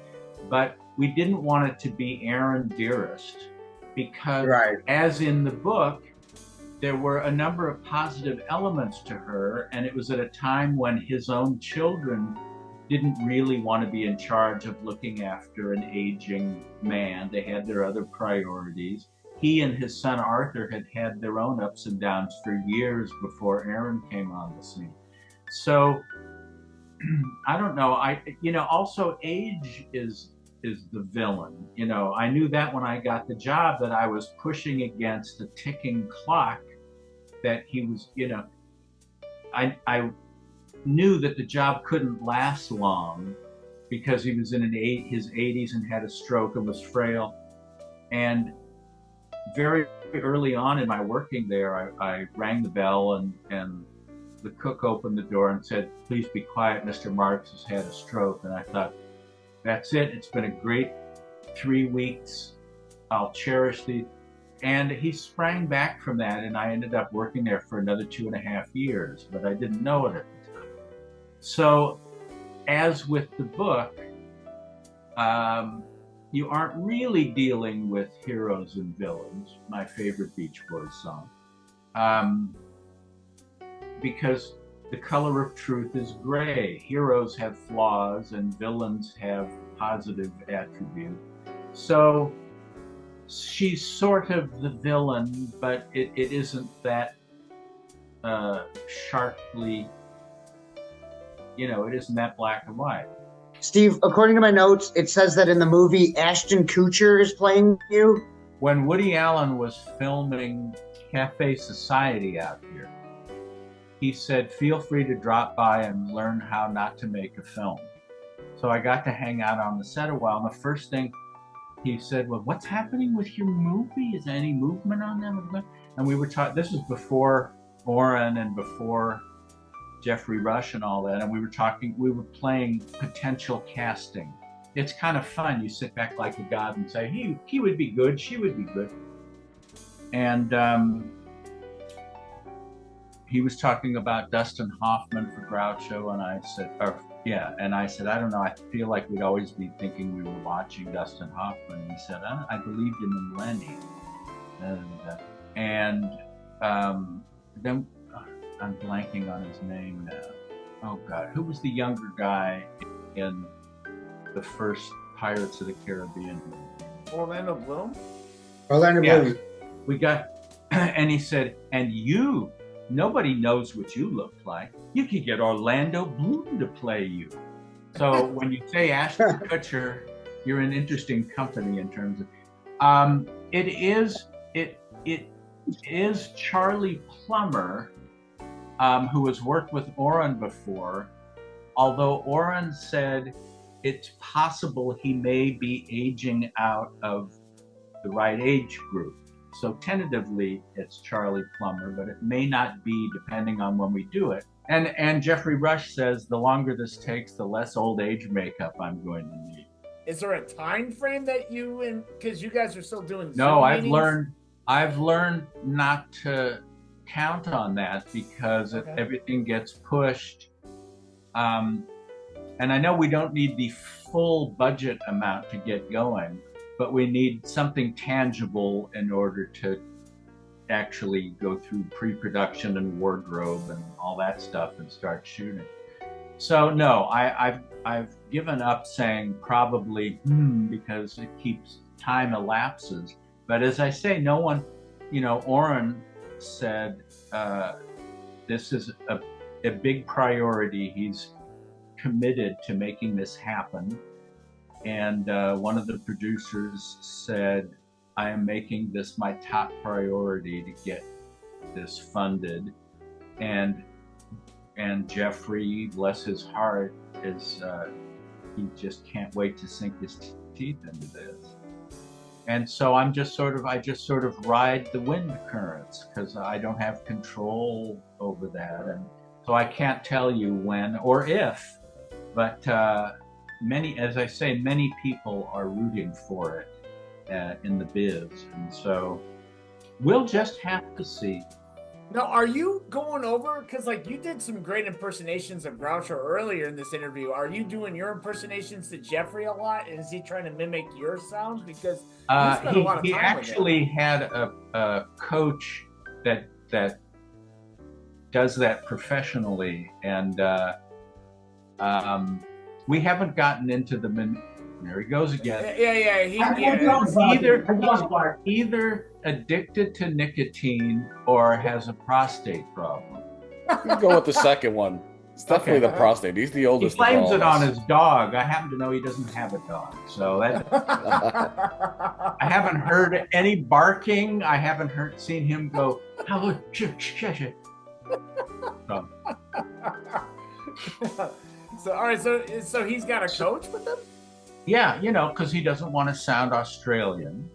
But we didn't want it to be Aaron Dearest, because as in the book, there were a number of positive elements to her, and it was at a time when his own children didn't really want to be in charge of looking after an aging man. They had their other priorities. He and his son Arthur had had their own ups and downs for years before Aaron came on the scene. So I don't know. Also age is the villain. I knew that when I got the job, that I was pushing against a ticking clock, that he was, I knew that the job couldn't last long because he was in his 80s and had a stroke and was frail. And very early on in my working there, I rang the bell, and the cook opened the door and said, "Please be quiet, Mr. Marx has had a stroke." And I thought, that's it. It's been a great 3 weeks. I'll cherish these. And he sprang back from that, and I ended up working there for another 2.5 years, but I didn't know it at the time. So, as with the book, you aren't really dealing with heroes and villains, my favorite Beach Boys song, because the color of truth is gray. Heroes have flaws and villains have positive attributes. So she's sort of the villain, but it isn't that sharply, it isn't that black and white. Steve, according to my notes, it says that in the movie, Ashton Kutcher is playing you. When Woody Allen was filming Cafe Society out here, he said, "Feel free to drop by and learn how not to make a film." So I got to hang out on the set a while, and the first thing he said, "Well, what's happening with your movie? Is there any movement on them?" And we were talking, this was before Oren and before Jeffrey Rush and all that, and we were playing potential casting. It's kind of fun. You sit back like a god and say, he would be good, she would be good. And he was talking about Dustin Hoffman for Groucho, and I said, I don't know, I feel like we'd always be thinking we were watching Dustin Hoffman. And he said, I believed him in Lenny. Then I'm blanking on his name now. Oh God, who was the younger guy in the first Pirates of the Caribbean movie? Orlando Bloom? Orlando Bloom. We got, and he said, "And you, nobody knows what you look like. You could get Orlando Bloom to play you." So when you say Ashton Kutcher, you're in interesting company in terms of, it is Charlie Plummer, who has worked with Oren before, although Oren said it's possible he may be aging out of the right age group. So tentatively, it's Charlie Plummer, but it may not be depending on when we do it. And Jeffrey Rush says the longer this takes, the less old age makeup I'm going to need. Is there a time frame that because you guys are still doing No, I've learned not to count on that because everything gets pushed. And I know we don't need the full budget amount to get going, but we need something tangible in order to actually go through pre-production and wardrobe and all that stuff and start shooting. So no, I've given up saying probably because it keeps time elapses. But as I say, no one, Oren said this is a big priority. He's committed to making this happen. And one of the producers said, "I am making this my top priority to get this funded." And Jeffrey, bless his heart, is he just can't wait to sink his teeth into this. And so I just sort of ride the wind currents because I don't have control over that, and so I can't tell you when or if. But many people are rooting for it in the biz, and so we'll just have to see. Now, are you going over, because you did some great impersonations of Groucho earlier in this interview, are you doing your impersonations to Jeffrey a lot? And is he trying to mimic your sound? Because you spent a lot of time he actually had a coach that that does that professionally, and we haven't gotten into the there he goes again. Either addicted to nicotine or has a prostate problem. You go with the second one. It's definitely the prostate. He's the oldest. He blames it on his dog. I happen to know he doesn't have a dog, so that I haven't heard any barking. I haven't seen him go. Oh, So all right, so he's got a coach with him? Yeah, because he doesn't want to sound Australian.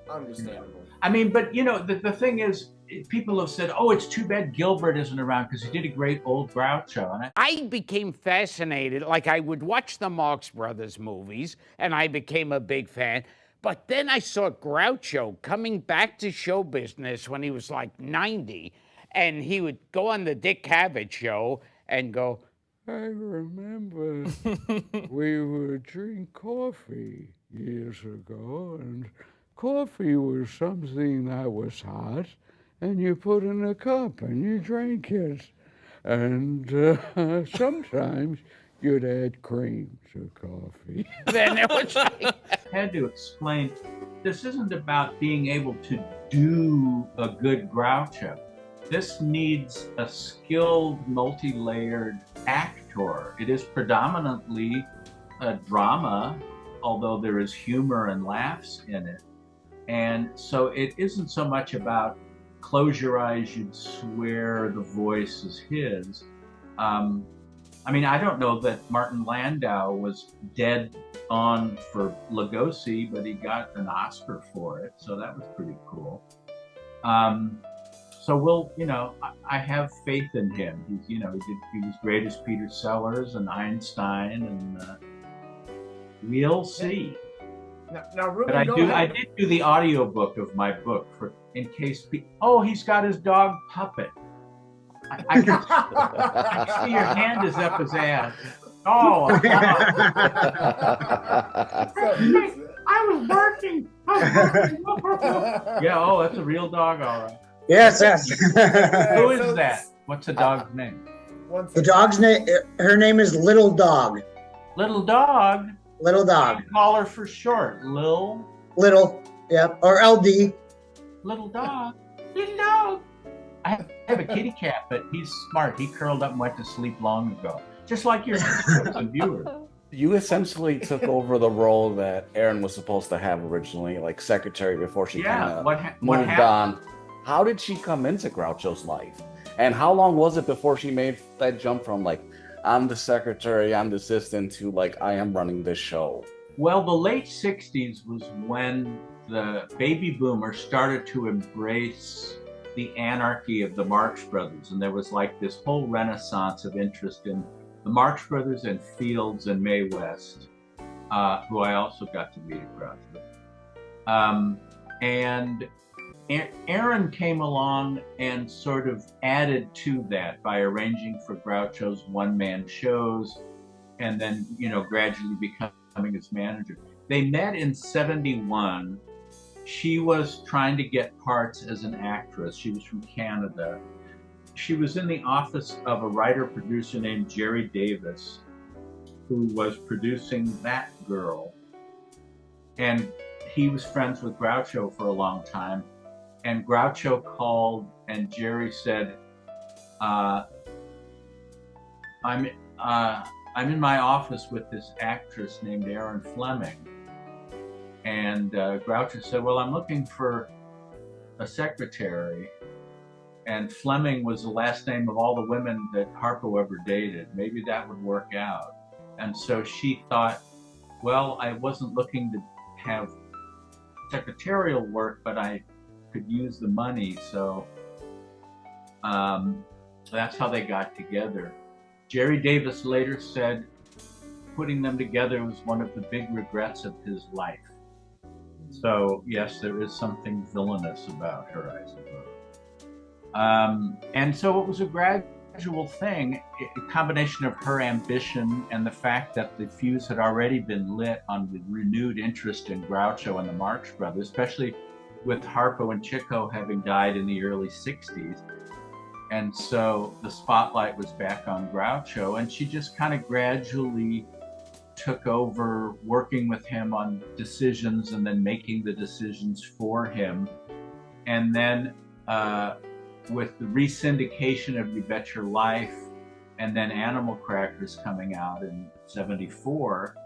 Understandable. I mean, but the thing is, people have said, "Oh, it's too bad Gilbert isn't around because he did a great old Groucho." And I became fascinated. Like, I would watch the Marx Brothers movies, and I became a big fan. But then I saw Groucho coming back to show business when he was like 90, and he would go on the Dick Cavett show and go, "I remember we would drink coffee years ago, and coffee was something that was hot, and you put in a cup and you drank it. And sometimes you'd add cream to coffee." Then it was like... I had to explain, this isn't about being able to do a good Groucho. This needs a skilled, multi-layered actor. It is predominantly a drama, although there is humor and laughs in it. And so it isn't so much about close your eyes, you'd swear the voice is his. I mean, I don't know that Martin Landau was dead on for Lugosi, but he got an Oscar for it, so that was pretty cool. So we'll, I have faith in him. He's, he was great as Peter Sellers and Einstein, and we'll see. Now, Ruben, but I did do the audiobook of my book in case he's got his dog Puppet. I can see your hand is up his ass. Oh, I was barking. Yeah, that's a real dog, all right. Yes. Who is that? What's the dog's name? The dog's name, her name is Little Dog. Little Dog? Little Dog. I call her for short. Little, yep, or LD. Little Dog. Little Dog. I have a kitty cat, but he's smart. He curled up and went to sleep long ago. Just like your viewers. You essentially took over the role that Erin was supposed to have originally, like secretary, before she kind of moved on. How did she come into Groucho's life? And how long was it before she made that jump from like, I'm the secretary, I'm the assistant, to like, I am running this show? Well, the late 60s was when the baby boomers started to embrace the anarchy of the Marx Brothers. And there was like this whole renaissance of interest in the Marx Brothers and Fields and Mae West, who I also got to meet at Groucho. And Erin came along and sort of added to that by arranging for Groucho's one-man shows and then, gradually becoming his manager. They met in 1971. She was trying to get parts as an actress. She was from Canada. She was in the office of a writer-producer named Jerry Davis, who was producing That Girl. And he was friends with Groucho for a long time. And Groucho called, and Jerry said, I'm in my office with this actress named Erin Fleming. And Groucho said, well, I'm looking for a secretary. And Fleming was the last name of all the women that Harpo ever dated. Maybe that would work out. And so she thought, well, I wasn't looking to have secretarial work, but I could use the money. So that's how they got together. Jerry Davis later said putting them together was one of the big regrets of his life. So yes, there is something villainous about her, I suppose. And so it was a gradual thing, a combination of her ambition and the fact that the fuse had already been lit on the renewed interest in Groucho and the Marx Brothers, especially with Harpo and Chico having died in the early 60s. And so the spotlight was back on Groucho, and she just kind of gradually took over working with him on decisions and then making the decisions for him. And then with the re-syndication of You Bet Your Life and then Animal Crackers coming out in 74,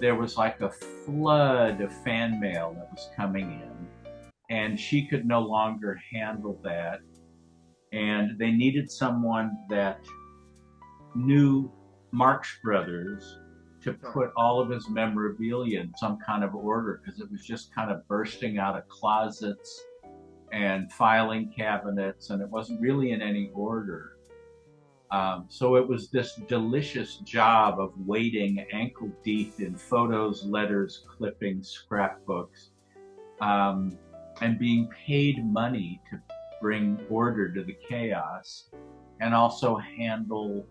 there was like a flood of fan mail that was coming in, and she could no longer handle that. And they needed someone that knew Marx Brothers to put all of his memorabilia in some kind of order, because it was just kind of bursting out of closets and filing cabinets, and it wasn't really in any order. So it was this delicious job of wading ankle deep in photos, letters, clippings, scrapbooks, and being paid money to bring order to the chaos, and also handle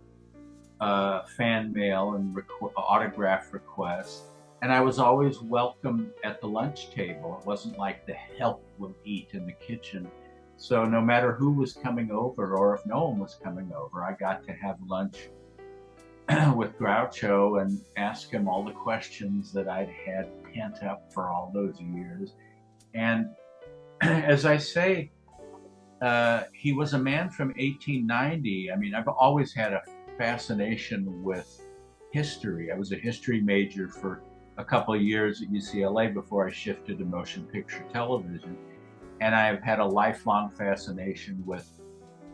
fan mail and autograph requests. And I was always welcome at the lunch table. It wasn't like the help will eat in the kitchen. So no matter who was coming over, or if no one was coming over, I got to have lunch with Groucho and ask him all the questions that I'd had pent up for all those years. And as I say, he was a man from 1890. I mean, I've always had a fascination with history. I was a history major for a couple of years at UCLA before I shifted to motion picture television. And I've had a lifelong fascination with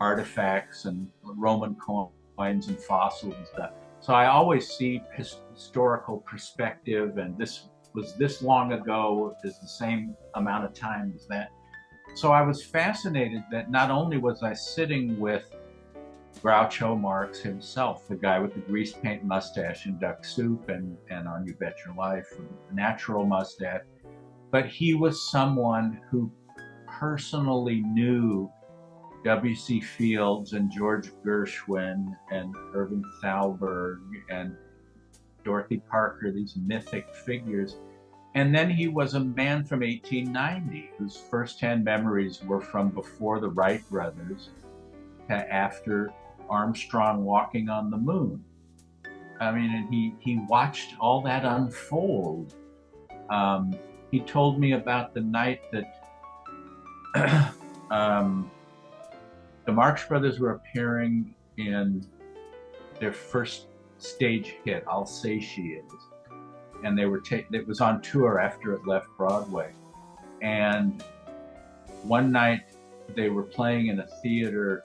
artifacts and Roman coins and fossils and stuff. So I always see historical perspective, and this was this long ago is the same amount of time as that. So I was fascinated that not only was I sitting with Groucho Marx himself, the guy with the grease paint mustache in Duck Soup and on You Bet Your Life, a natural mustache, but he was someone who personally knew W.C. Fields and George Gershwin and Irving Thalberg and Dorothy Parker, these mythic figures. And then he was a man from 1890 whose firsthand memories were from before the Wright brothers to after Armstrong walking on the moon. I mean, and he watched all that unfold. He told me about the night that the Marx Brothers were appearing in their first stage hit, I'll Say She Is. And they were it was on tour after it left Broadway. And one night they were playing in a theater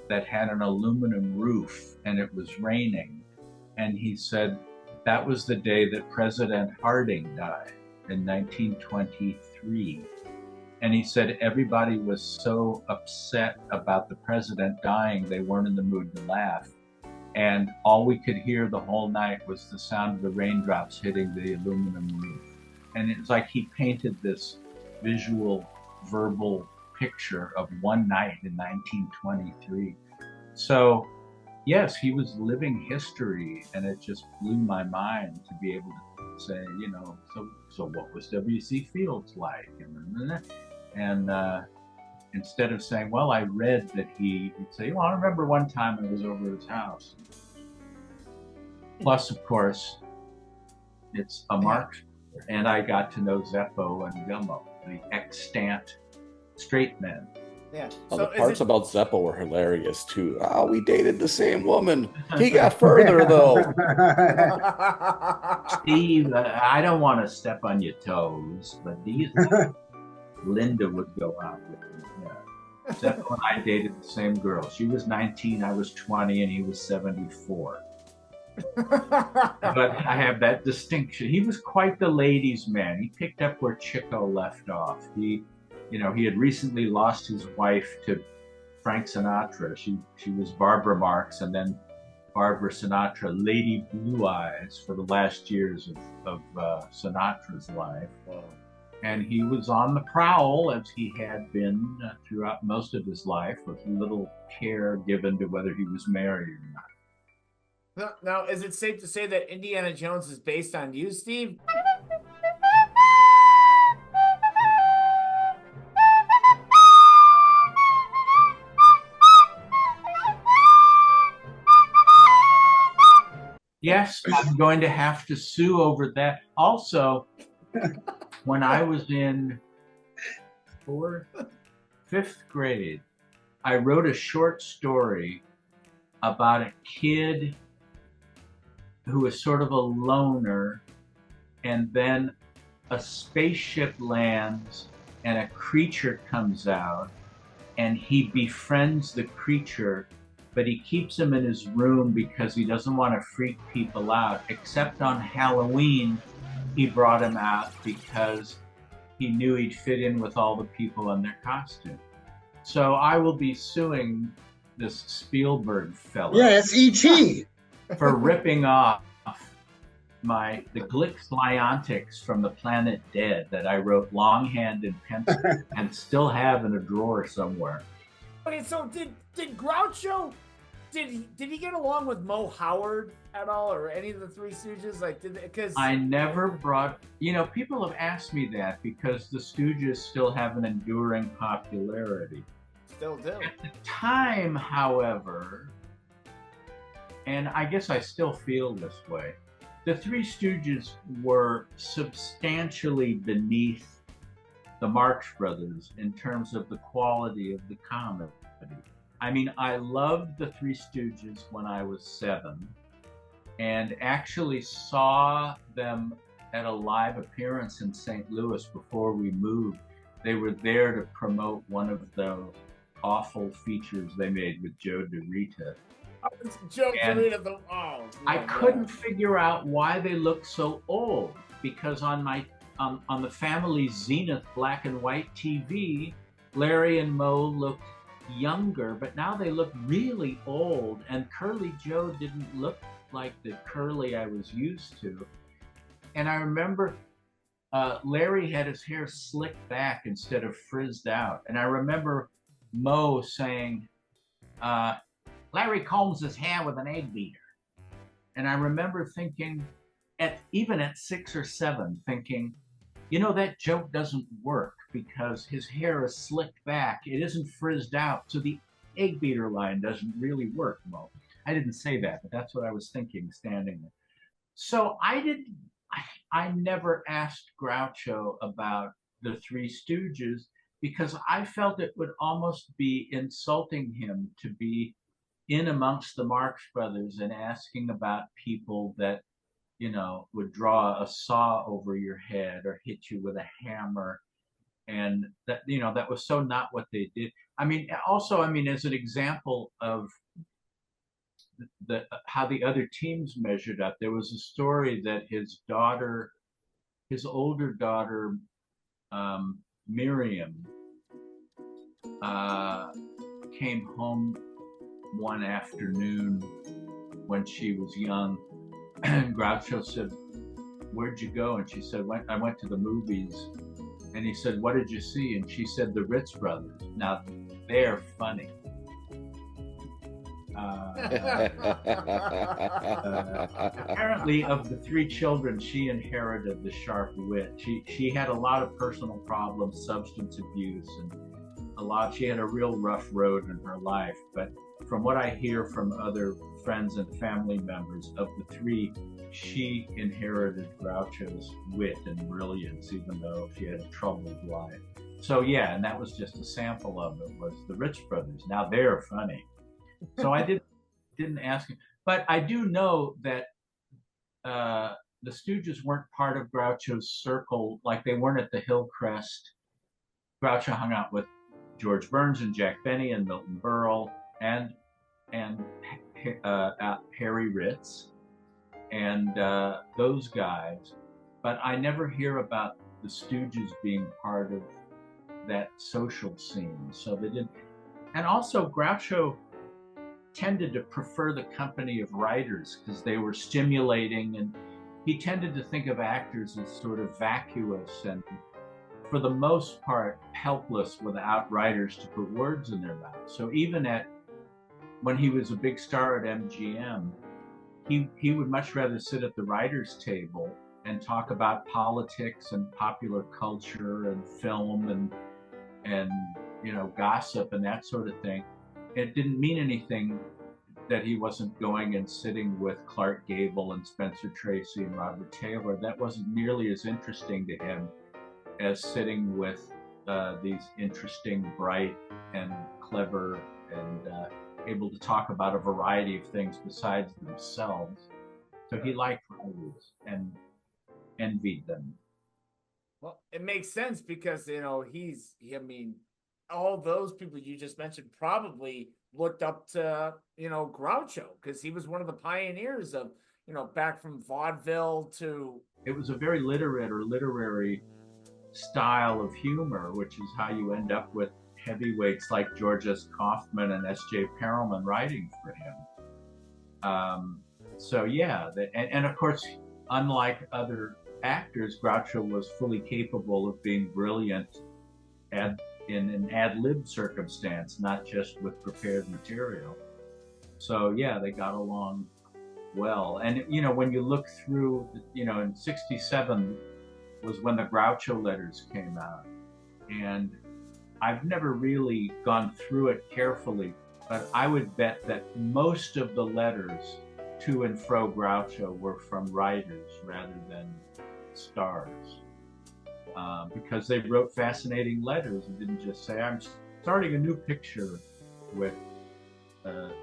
that had an aluminum roof, and it was raining. And he said that was the day that President Harding died in 1923. And he said everybody was so upset about the president dying, they weren't in the mood to laugh. And all we could hear the whole night was the sound of the raindrops hitting the aluminum roof. And it's like he painted this visual, verbal picture of one night in 1923. So, yes, he was living history, and it just blew my mind to be able to say, you know, so what was W.C. Fields like? And instead of saying, well, I read that he'd say, well, I remember one time I was over at his house. Plus, of course, it's a Marx, and I got to know Zeppo and Gummo, the extant straight men. Yeah. Oh, So the parts it, about Zeppo were hilarious too. Oh, we dated the same woman. He got further though. Steve, I don't want to step on your toes, but Linda would go out with me. Yeah. Zeppo and I dated the same girl. She was 19, I was 20, and he was 74. But I have that distinction. He was quite the ladies' man. He picked up where Chico left off. He had recently lost his wife to Frank Sinatra. She was Barbara Marx, and then Barbara Sinatra, Lady Blue Eyes, for the last years of Sinatra's life. And he was on the prowl, as he had been throughout most of his life, with little care given to whether he was married or not. Now, is it safe to say that Indiana Jones is based on you, Steve? Yes, I'm going to have to sue over that. Also, when I was in fifth grade, I wrote a short story about a kid who was sort of a loner, and then a spaceship lands and a creature comes out, and he befriends the creature, but he keeps him in his room because he doesn't want to freak people out. Except on Halloween, he brought him out because he knew he'd fit in with all the people in their costume. So I will be suing this Spielberg fellow. Yeah, it's E.T. for ripping off the Glix Liontics from the Planet Dead that I wrote longhand in pencil and still have in a drawer somewhere. Okay, so did Groucho, did he get along with Mo Howard at all, or any of the Three Stooges? Like, because I never brought, people have asked me that because the Stooges still have an enduring popularity. Still do. At the time, however, and I guess I still feel this way, the Three Stooges were substantially beneath the Marx Brothers in terms of the quality of the comedy. I mean, I loved the Three Stooges when I was 7 and actually saw them at a live appearance in St. Louis before we moved. They were there to promote one of the awful features they made with Joe DeRita. I couldn't figure out why they looked so old, because on the family Zenith black and white TV, Larry and Moe looked younger, but now they look really old, and Curly Joe didn't look like the Curly I was used to. And I remember Larry had his hair slicked back instead of frizzed out, and I remember Moe saying, Larry combs his hair with an egg beater. And I remember thinking, even at 6 or 7, thinking, that joke doesn't work because his hair is slicked back. It isn't frizzed out. So the egg beater line doesn't really work, Mo. I didn't say that, but that's what I was thinking standing there. So I never asked Groucho about the Three Stooges because I felt it would almost be insulting him to be in amongst the Marx Brothers and asking about people that, would draw a saw over your head or hit you with a hammer. And that, that was so not what they did. I mean, also, as an example of how the other teams measured up, there was a story that his older daughter, Miriam, came home one afternoon when she was young, and Groucho said, "Where'd you go?" And she said, "I went to the movies." And he said, "What did you see?" And she said, "The Ritz Brothers." Now, they're funny. Apparently, of the 3 children, she inherited the sharp wit. She had a lot of personal problems, substance abuse, and she had a real rough road in her life. But from what I hear from other friends and family members, of the 3, she inherited Groucho's wit and brilliance, even though she had a troubled life. So yeah, and that was just a sample of it, was the Ritz Brothers. Now they're funny. So I didn't ask him, but I do know that the Stooges weren't part of Groucho's circle, like they weren't at the Hillcrest. Groucho hung out with George Burns and Jack Benny and Milton Berle and Harry Ritz and those guys, but I never hear about the Stooges being part of that social scene. So they didn't. And also Groucho tended to prefer the company of writers because they were stimulating, and he tended to think of actors as sort of vacuous and, for the most part, helpless without writers to put words in their mouth. So even when he was a big star at MGM, he would much rather sit at the writers' table and talk about politics and popular culture and film and gossip and that sort of thing. It didn't mean anything. that he wasn't going and sitting with Clark Gable and Spencer Tracy and Robert Taylor. That wasn't nearly as interesting to him as sitting with these interesting, bright, and clever, and able to talk about a variety of things besides themselves. So he liked writers and envied them. Well, it makes sense because, I mean, all those people you just mentioned probably looked up to, Groucho, because he was one of the pioneers of, back from vaudeville to... It was a very literate or literary style of humor, which is how you end up with heavyweights like George S. Kaufman and S.J. Perelman writing for him. So yeah, and of course, unlike other actors, Groucho was fully capable of being brilliant in an ad-lib circumstance, not just with prepared material. So yeah, they got along well. And when you look through, in '67 was when the Groucho letters came out, and I've never really gone through it carefully, but I would bet that most of the letters to and fro Groucho were from writers rather than stars, because they wrote fascinating letters and didn't just say, I'm starting a new picture with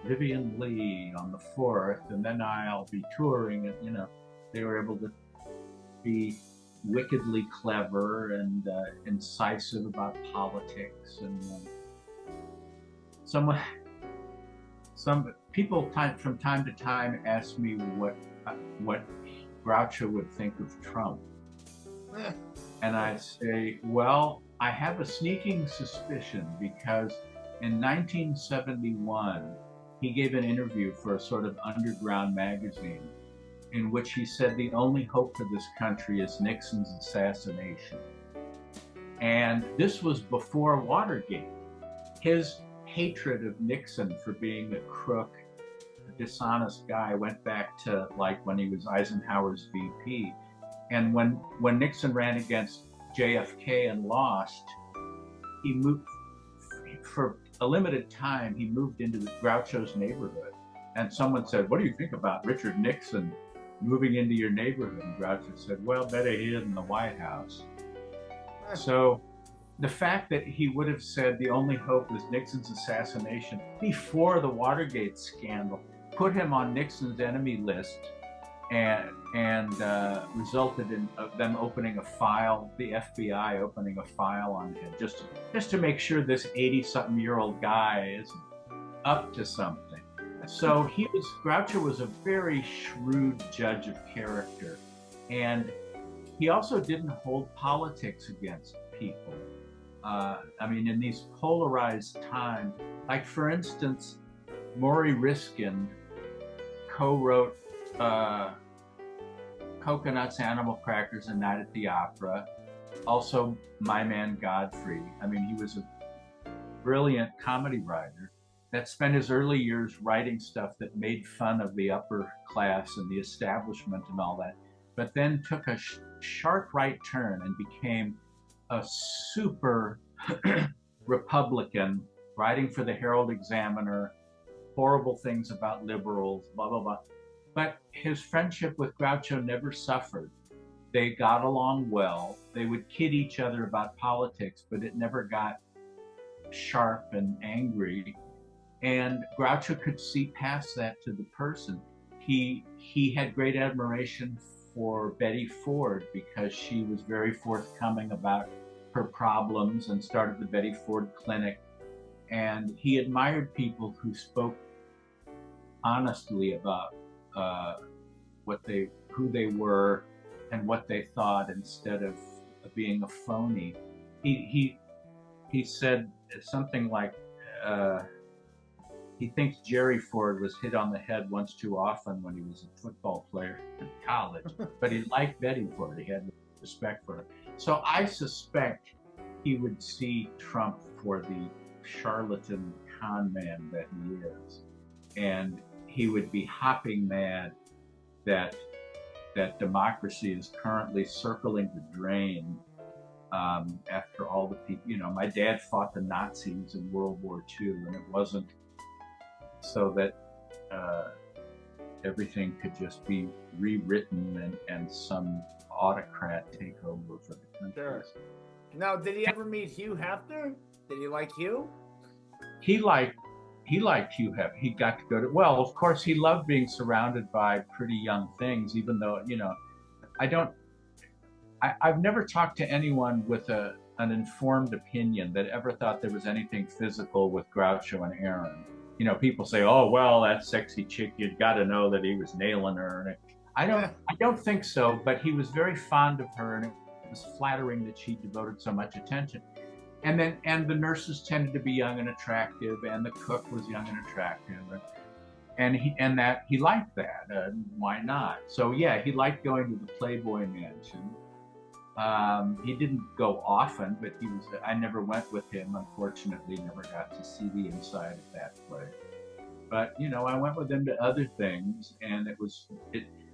Vivian Lee on the 4th, and then I'll be touring. And they were able to be wickedly clever and incisive about politics. And some people from time to time ask me what Groucho would think of Trump. And I say, well, I have a sneaking suspicion, because in 1971, he gave an interview for a sort of underground magazine in which he said the only hope for this country is Nixon's assassination. And this was before Watergate. His hatred of Nixon for being a crook, a dishonest guy, went back to like when he was Eisenhower's VP. And when Nixon ran against JFK and lost, he moved, for a limited time, he moved into Groucho's neighborhood. And someone said, what do you think about Richard Nixon moving into your neighborhood? And Groucho said, well, better he in the White House. So the fact that he would have said the only hope was Nixon's assassination before the Watergate scandal put him on Nixon's enemy list, and resulted in them opening a file, the FBI opening a file on him, just to make sure this 80-something-year-old guy isn't up to something. So Groucho was a very shrewd judge of character, and he also didn't hold politics against people. I mean, in these polarized times, like for instance, Maury Riskin co-wrote Coconuts, Animal Crackers, and Night at the Opera. Also, My Man Godfrey. I mean, he was a brilliant comedy writer that spent his early years writing stuff that made fun of the upper class and the establishment and all that, but then took a sharp right turn and became a super Republican, writing for the Herald Examiner, horrible things about liberals, blah, blah, blah. But his friendship with Groucho never suffered. They got along well. They would kid each other about politics, but it never got sharp and angry. And Groucho could see past that to the person. He had great admiration for Betty Ford because she was very forthcoming about her problems and started the Betty Ford Clinic. And he admired people who spoke honestly about who they were and what they thought, instead of being a phony. He said something like, he thinks Jerry Ford was hit on the head once too often when he was a football player in college, but he liked Betty Ford. He had respect for her. So I suspect he would see Trump for the charlatan con man that he is, and he would be hopping mad that democracy is currently circling the drain after all the people. My dad fought the Nazis in World War II, and it wasn't so that everything could just be rewritten and some autocrat take over for the country. Sure. Now, did he ever meet Hugh Hefner? Did he like Hugh? He liked Hugh Hefner. He got to go to, well, of course, he loved being surrounded by pretty young things, even though, I've never talked to anyone with an informed opinion that ever thought there was anything physical with Groucho and Aaron. People say, "Oh, well, that sexy chick, you'd got to know that he was nailing her." And I don't think so, but he was very fond of her, and it was flattering that she devoted so much attention. And the nurses tended to be young and attractive, and the cook was young and attractive, and he liked that. Why not? So yeah, he liked going to the Playboy Mansion. He didn't go often, but I never went with him, unfortunately, never got to see the inside of that place. But, I went with him to other things, and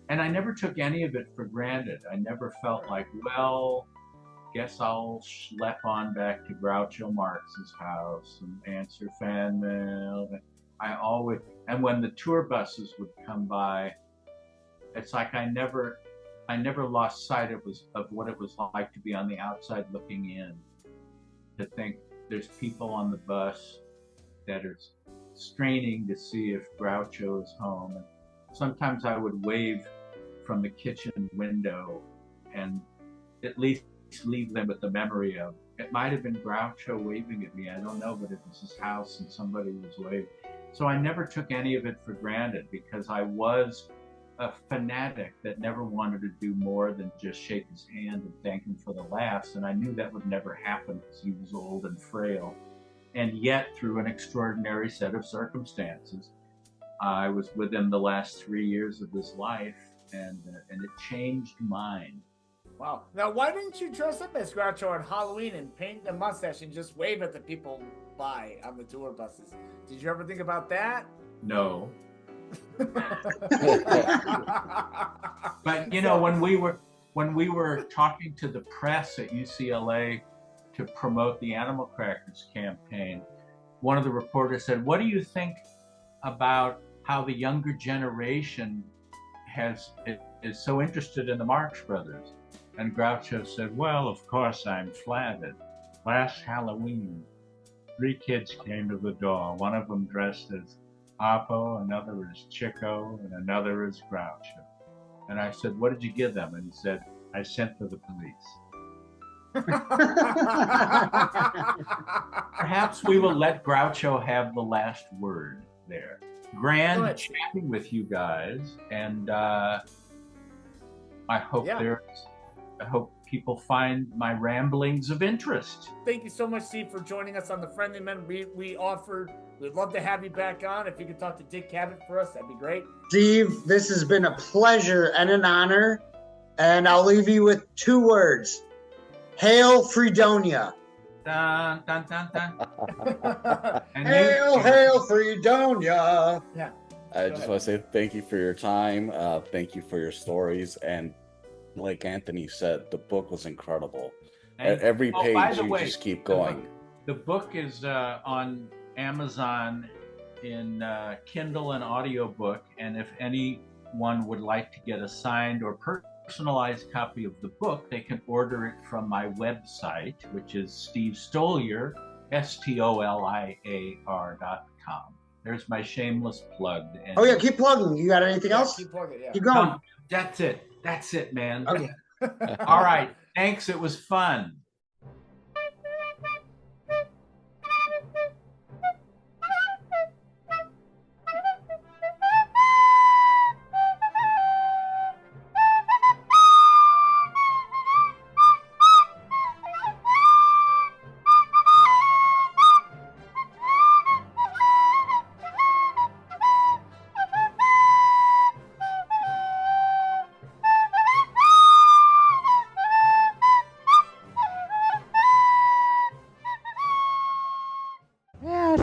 and I never took any of it for granted. I never felt like, well, guess I'll schlep on back to Groucho Marx's house and answer fan mail. And when the tour buses would come by, it's like I never lost sight of what it was like to be on the outside looking in, to think there's people on the bus that are straining to see if Groucho is home. And sometimes I would wave from the kitchen window and at least leave them with the memory of, it might have been Groucho waving at me, I don't know, but it was his house and somebody was waving. So I never took any of it for granted, because I was a fanatic that never wanted to do more than just shake his hand and thank him for the laughs, and I knew that would never happen because he was old and frail. And yet, through an extraordinary set of circumstances, I was with him the last 3 years of his life, and it changed mine. Wow. Now, why didn't you dress up as Groucho on Halloween and paint the mustache and just wave at the people by on the tour buses? Did you ever think about that? No. But when we were talking to the press at UCLA to promote the Animal Crackers campaign, one of the reporters said, "What do you think about how the younger generation is so interested in the Marx Brothers?" And Groucho said, "Well, of course I'm flattered. Last Halloween, 3 kids came to the door. One of them dressed as Apo, another is Chico, and another is Groucho." And I said, "What did you give them?" And he said, "I sent for the police." Perhaps we will let Groucho have the last word there. Grand chatting with you guys, and I hope people find my ramblings of interest. Thank you so much, Steve, for joining us on the Friendly Men. We'd love to have you back on. If you could talk to Dick Cavett for us, that'd be great. Steve, this has been a pleasure and an honor, and I'll leave you with 2 words. Hail Fredonia. Dun, dun, dun, dun. Hail Fredonia. Yeah. I just want to say thank you for your time. Thank you for your stories. And like Anthony said, the book was incredible. At every page, just keep going. The book is on Amazon in Kindle and audiobook. And if anyone would like to get a signed or personalized copy of the book, they can order it from my website, which is Steve Stoliar, STOLIAR.com. There's my shameless plug. Oh yeah, keep plugging. You got anything else? Keep plugging, yeah. Keep going. No, that's it, man. Okay. All right. Thanks. It was fun.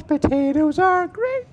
Potatoes are great.